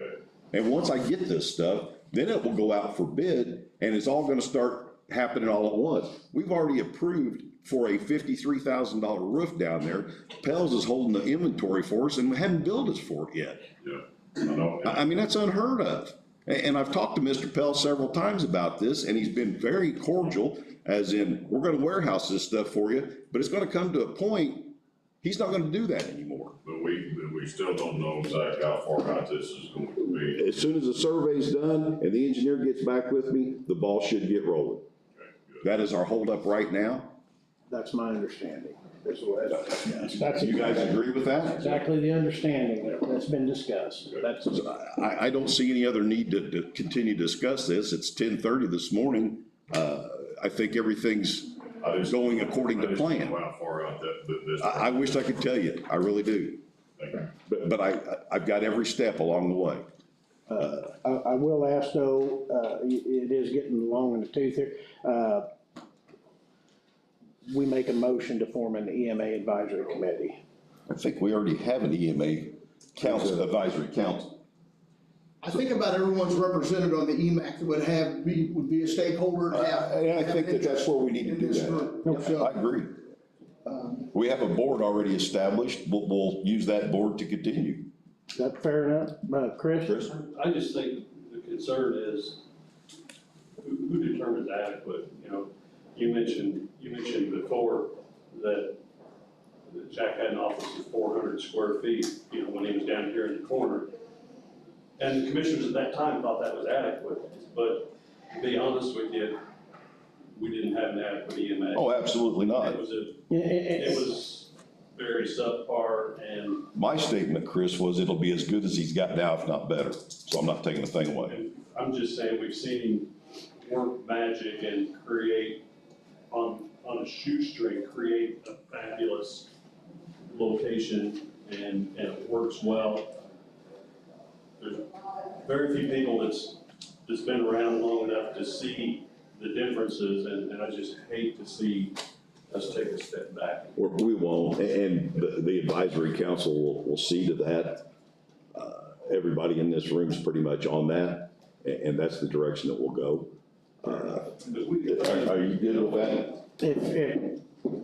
Okay. And once I get this stuff, then it will go out for bid and it's all gonna start happening all at once. We've already approved for a $53,000 roof down there. Pels is holding the inventory for us and we haven't billed us for it yet. Yeah, I know. I mean, that's unheard of. And I've talked to Mr. Pell several times about this, and he's been very cordial, as in, we're gonna warehouse this stuff for you, but it's gonna come to a point, he's not gonna do that anymore. But we still don't know exactly how far out this is going to be. As soon as the survey's done and the engineer gets back with me, the ball should get rolling. Okay, good. That is our holdup right now. That's my understanding. That's You guys agree with that? exactly the understanding that's been discussed. That's, I don't see any other need to continue to discuss this. It's 10:30 this morning. I think everything's going according to plan. I just don't know how far out this. I wish I could tell you, I really do. Thank you. But I've got every step along the way. I will ask though, it is getting long in the tooth here. We make a motion to form an EMA advisory committee. I think we already have an EMA council, advisory council. I think about everyone's represented on the EMAC that would be a stakeholder. And I think that's where we need to do that. I agree. We have a board already established. We'll use that board to continue. Is that fair enough, Chris? I just think the concern is who determines adequate, you know? You mentioned before that Jack had an office of 400 square feet, you know, when he was down here in the corner. And the commissioners at that time thought that was adequate, but to be honest with you, we didn't have an adequate EMA. Oh, absolutely not. It was very subpar, and My statement, Chris, was it'll be as good as he's got now, if not better. So I'm not taking a thing away. I'm just saying, we've seen him work magic and create on a shoestring, create a fabulous location, and it works well. There's very few people that's been around long enough to see the differences, and I just hate to see us take a step back. We won't, and the advisory council will see to that. Everybody in this room is pretty much on that, and that's the direction that we'll go. Are you good with that? If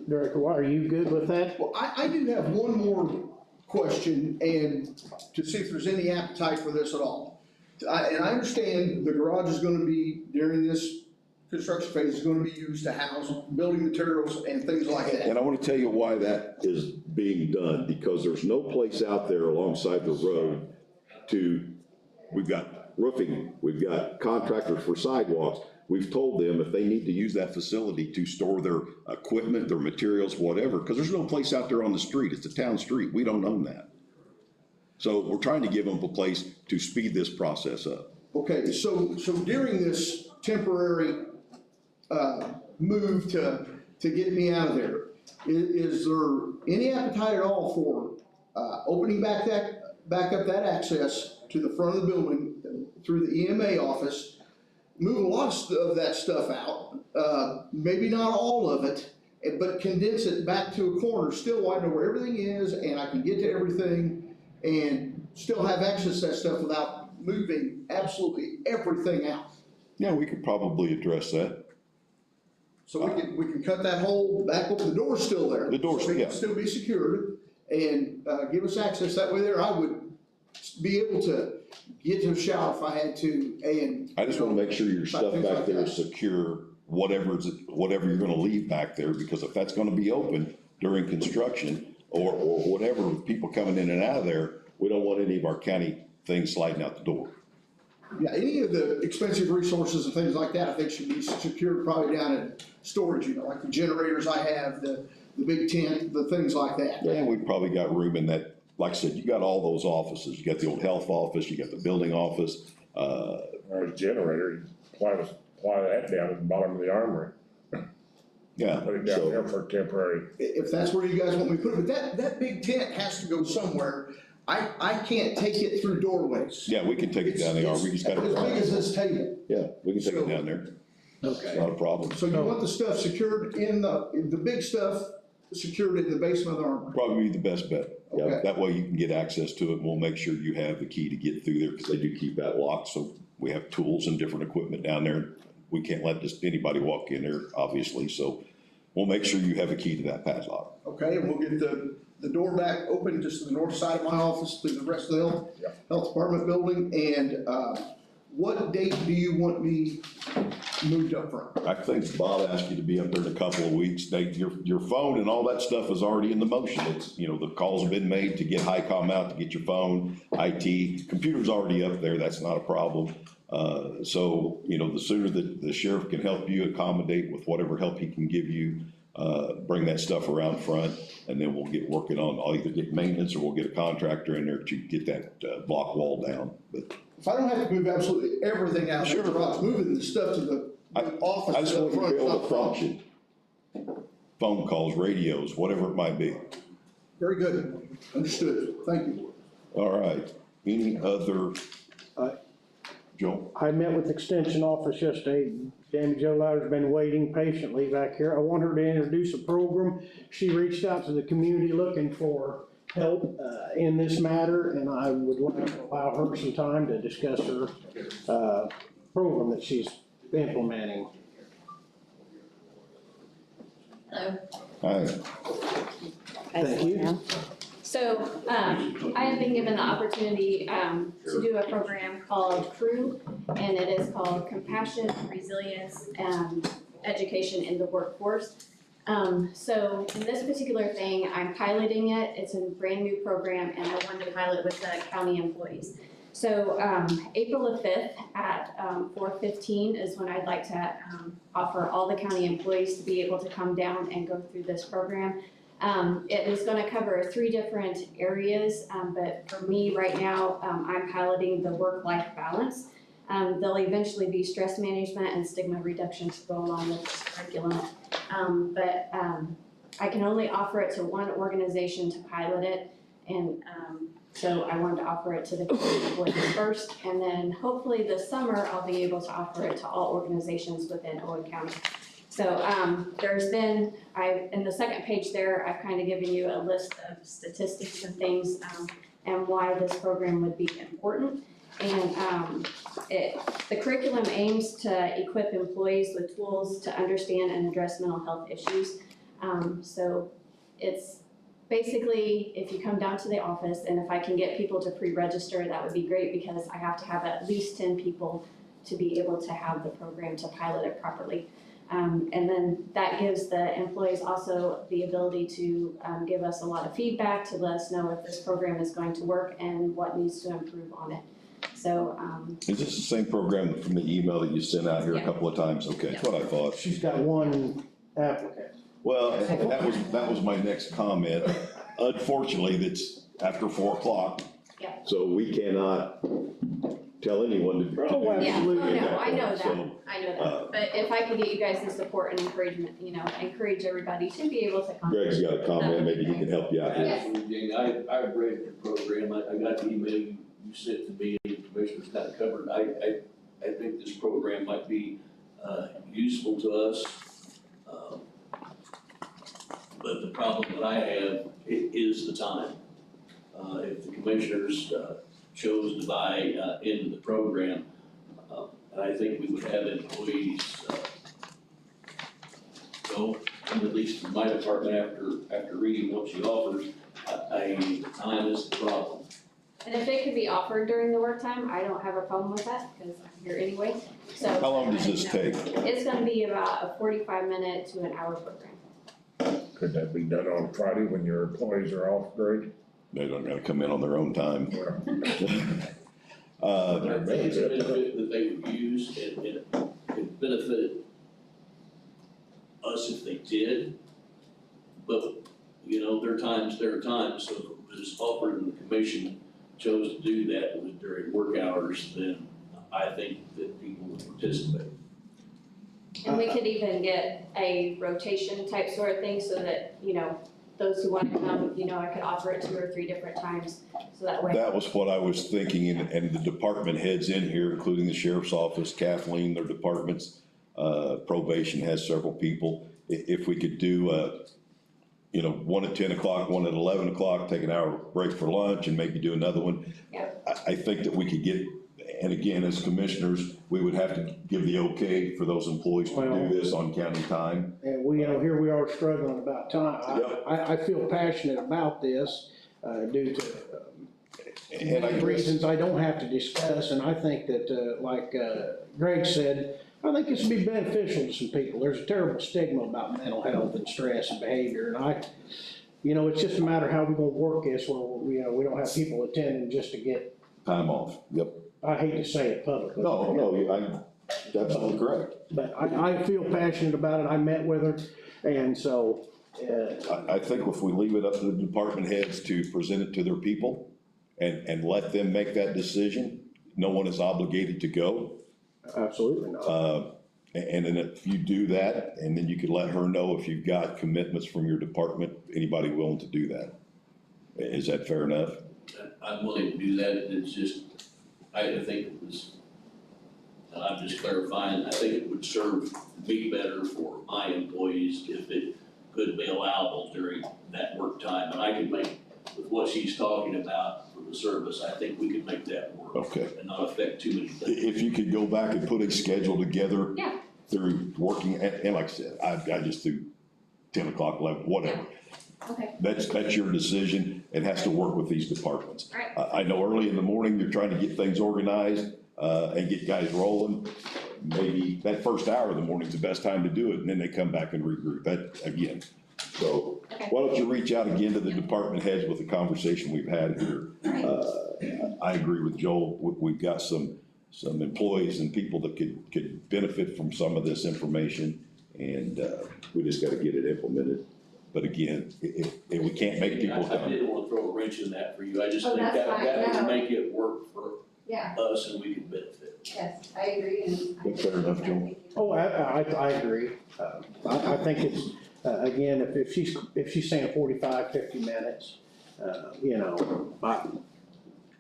Director Watt, are you good with that? Well, I do have one more question, and to see if there's any appetite for this at all. and I understand the garage is gonna be, during this construction phase, is gonna be used to house building materials and things like that. And I want to tell you why that is being done, because there's no place out there alongside the road we've got roofing, we've got contractors for sidewalks. We've told them if they need to use that facility to store their equipment, their materials, whatever, because there's no place out there on the street. It's a town street. We don't own that. So we're trying to give them a place to speed this process up. Okay, so during this temporary, move to get me out of there, is there any appetite at all for, opening back up that access to the front of the building through the EMA office, move a lot of that stuff out, maybe not all of it, but condense it back to a corner, still I know where everything is, and I can get to everything, and still have access to that stuff without moving absolutely everything out. Yeah, we could probably address that. So we can cut that hole back open, the door's still there. The door's, so it yeah. can still be secured, and, give us access that way there. I would be able to get to the shower if I had to, and. I just want to make sure your stuff things back like there that. is secure, whatever you're going to leave back there, because if that's going to be open during construction or whatever, with people coming in and out of there, we don't want any of our county things sliding out the door. Yeah, any of the expensive resources and things like that, I think should be secured probably down in storage, like the generators I have, the big tent, the things like that. Yeah, we've probably got room in that. Like I said, you got all those offices. You got the old health office, you got the building office. Or a generator, you ply that down at the bottom of the armory. Yeah. Put it down there for temporary. If that's where you guys want me to put it, but that big tent has to go somewhere. I can't take it through doorways. Yeah, we can take it down the armory. We just got As big as this table. Yeah, we can take it down there. Okay. It's not a problem. So you want the stuff secured in the big stuff secured in the basement of the armory? Probably the best bet. Yeah, Okay. that way you can get access to it, and we'll make sure you have the key to get through there, because they do keep that locked, so we have tools and different equipment down there. We can't let just anybody walk in there, obviously, so we'll make sure you have a key to that padlock. Okay, and we'll get the door back open just to the north side of my office to the rest of the health department building, and, what date do you want me moved up from? I think Bob asked you to be up there in a couple of weeks. Your phone and all that stuff is already in the motion. It's, the calls have been made to get HICOM out, to get your phone, IT, computer's already up there, that's not a problem. So, the sooner that the sheriff can help you accommodate with whatever help he can give you, bring that stuff around front, and then we'll get working on, I'll either get maintenance or we'll get a contractor in there to get that block wall down. But If I don't have to move absolutely everything out, Sure. moving the stuff to the office. I just up want you to front, be able not to a problem. function. Phone calls, radios, whatever it might be. Very good, understood, thank you. All right, any other? Joe? I met with Extension Office yesterday. Jamie Jo Louder's been waiting patiently back here. I want her to introduce a program. She reached out to the community looking for help in this matter, and I would like to allow her some time to discuss her program that she's implementing. Hello. Hi. Thank you. So, I have been given the opportunity, to do a program called CREW, and it is called Compassion, Resilience, and Education in the Workforce. So in this particular thing, I'm piloting it, it's a brand new program, and I wanted to pilot with the county employees. So, April the 5th at 4:15 is when I'd like to offer all the county employees to be able to come down and go through this program. It is gonna cover 3 different areas, but for me right now, I'm piloting the work-life balance. There'll eventually be stress management and stigma reduction to go along with this curriculum. I can only offer it to one organization to pilot it, and so I wanted to offer it to the county employees first, and then hopefully this summer I'll be able to offer it to all organizations within Owen County. So there's been, in the second page there, I've kind of given you a list of statistics and things and why this program would be important. And the curriculum aims to equip employees with tools to understand and address mental health issues. So it's basically, if you come down to the office and if I can get people to pre-register, that would be great because I have to have at least 10 people to be able to have the program to pilot it properly. And then that gives the employees also the ability to give us a lot of feedback, to let us know if this program is going to work and what needs to improve on it. So, Is this the same program from the email that you sent out here a Yeah. couple of times? Okay, that's what I thought. She's got one applicant. Well, that was my next comment. Unfortunately, that's after 4 o'clock. Yeah. So we cannot tell anyone to do yeah, oh anything no, at I know point. that, So, I know that. But if I could get you guys the support and encouragement, encourage everybody to be able to. Greg's got a comment, maybe he can help you out here. Absolutely, Jane, I read the program, I got the email you sent to me, and the commissioners kind of covered, I think this program might be, useful to us. But the problem that I have is the time. If the commissioners, chose to buy, into the program, and I think we would have employees, go, and at least in my department, after reading what she offers, time is the problem. And if it could be offered during the work time, I don't have a problem with that, because I'm here anyway, so. How long does this take? It's gonna be about a 45-minute to an hour program. Could that be done on Friday when your employees are off, Greg? They don't gotta come in on their own time. I think it's a benefit that they would use, and it benefited us if they did. But, there are times, so if it was offered and the commission chose to do that, it was during work hours, then I think that people would participate. And we could even get a rotation type sort of thing, so that, those who want to come, I could offer it 2 or 3 different times, so that way. That was what I was thinking, and the department heads in here, including the sheriff's office, Kathleen, their departments, probation has several people. If we could do, one at 10 o'clock, one at 11 o'clock, take an hour break for lunch and maybe do another one. Yeah. I think that we could get, and again, as commissioners, we would have to give the okay for those employees to do this on county time. And here we are struggling about time. Yep. I feel passionate about this, due to, And I guess- reasons I don't have to discuss, and I think that, like Greg said, I think this would be beneficial to some people. There's a terrible stigma about mental health and stress and behavior, and it's just a matter of how we're gonna work this, where, we don't have people attending just to get. Time off, yep. I hate to say it publicly. No, I'm absolutely correct. But I feel passionate about it. I met with her, and so, I think if we leave it up to the department heads to present it to their people and let them make that decision, no one is obligated to go. Absolutely not. And then if you do that, and then you could let her know if you've got commitments from your department, anybody willing to do that. Is that fair enough? I'm willing to do that, it's just, I think it was, and I'm just clarifying, I think it would serve me better for my employees if it could be allowable during that work time, and I could make, with what she's talking about for the service, I think we could make that work. Okay. And not affect too many things. If you could go back and put a schedule together. Yeah. Through working, and like I said, I just do 10 o'clock, 11, whatever. Okay. That's your decision. It has to work with these departments. Right. I know early in the morning, you're trying to get things organized, and get guys rolling. Maybe that first hour of the morning is the best time to do it, and then they come back and regroup. That, again. So Okay. why don't you reach out again to the department heads with the conversation we've had here? I agree with Joel. We've got some employees and people that could benefit from some of this information, and we just gotta get it implemented. But again, if we can't make people I come. didn't want to throw a wrench in that for you, I just Oh, think that's that fine, would no. make it work for Yeah, us and we could benefit. yes, I agree, and. Fair enough, Joel. Oh, I agree. I think it's, again, if she's saying 45, 50 minutes,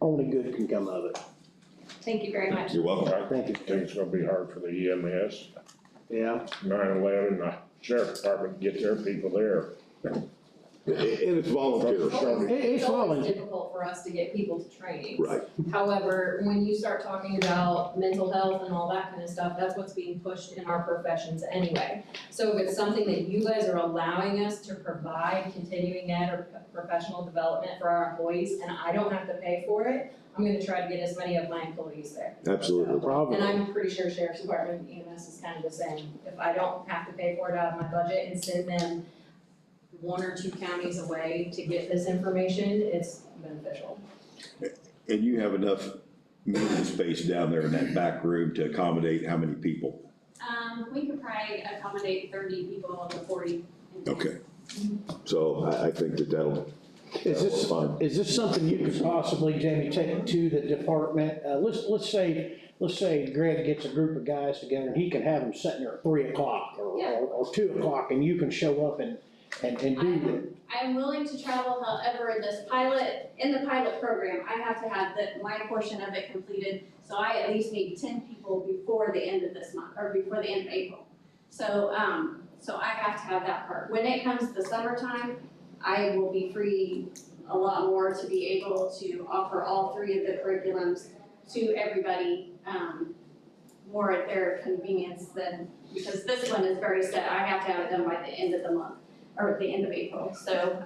only good can come of it. Thank you very much. You're welcome. I think it's gonna be hard for the EMS, Yeah. 911, the sheriff's department, to get their people there. And it's volunteer. It's It's always volunteer. difficult for us to get people to trainings. Right. However, when you start talking about mental health and all that kind of stuff, that's what's being pushed in our professions anyway. So if it's something that you guys are allowing us to provide, continuing ed or professional development for our employees, and I don't have to pay for it, I'm gonna try to get as many of my employees there. Absolutely. Bravo. And I'm pretty sure Sheriff's Department, EMS is kind of the same. If I don't have to pay for it out of my budget and send them 1 or 2 counties away to get this information, it's beneficial. And you have enough meeting space down there in that back room to accommodate how many people? We could probably accommodate 30 people of the 40. Okay. So I think that'll Is fine. this something you could possibly, Jamie, take to the department? Let's say Greg gets a group of guys together and he can have them sitting there at 3 o'clock or 2 o'clock, and you can show up and do that. I'm willing to travel, however, in the pilot program, I have to have my portion of it completed. So I at least need 10 people before the end of this month, or before the end of April. So I have to have that part. When it comes to summertime, I will be free a lot more to be able to offer all 3 of the curriculums to everybody, more at their convenience than, because this one is very set. I have to have it done by the end of the month, or at the end of April, so,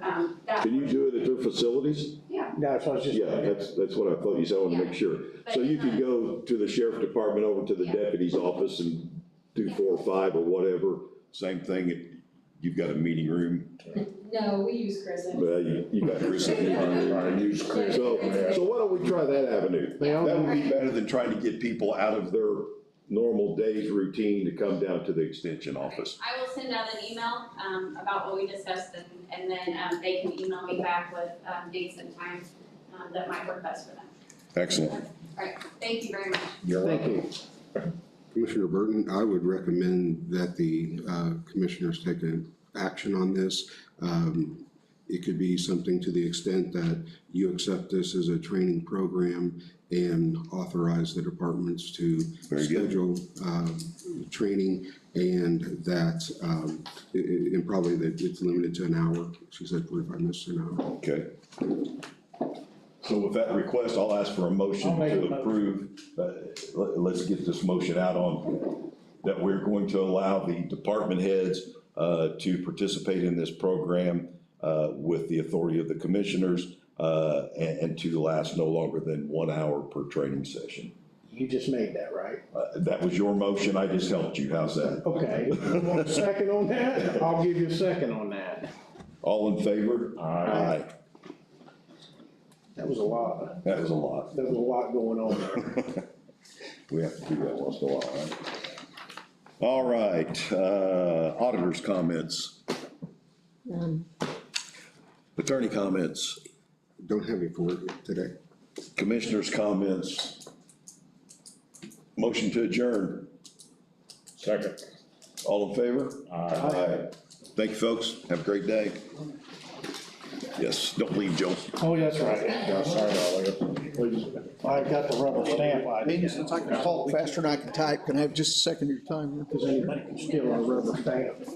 that. Can you do it at their facilities? Yeah. That's what I was just. Yeah, that's what I thought you said, I want to make sure. So you could go to the sheriff department, over to the deputy's office and do 4 or 5 or whatever. Same thing, you've got a meeting room. No, we use Crescent. Well, you got Chris. Use Chris. So why don't we try that avenue? That would be better than trying to get people out of their Normal day's routine to come down to the extension office. I will send out an email, about what we discussed, and then, they can email me back with, dates and times, that might work best for them. Excellent. All right, thank you very much. Thank you. Commissioner Burton, I would recommend that the commissioners take an action on this. It could be something to the extent that you accept this as a training program and authorize the departments to schedule training, and that, and probably that it's limited to an hour. She said 45 minutes to an hour. Okay. So with that request, I'll ask for a motion to approve. Let's get this motion out on, that we're going to allow the department heads to participate in this program with the authority of the commissioners, and to last no longer than 1 hour per training session. You just made that, right? That was your motion, I just helped you, how's that? Okay, you want a second on that? I'll give you a second on that. All in favor? Aye. That was a lot. That was a lot. There was a lot going on there. We have to do that once in a while, right? All right, auditors' comments. Attorney comments. Don't have any for it today. Commissioners' comments. Motion to adjourn. Second. All in favor? Aye. Thank you, folks. Have a great day. Yes, don't leave, Joe. Oh, that's right. Yeah, sorry, please. I got the rubber stamp. Maybe since I can talk faster than I can type, can I have just a second of your time? Because anybody can steal our rubber stamp.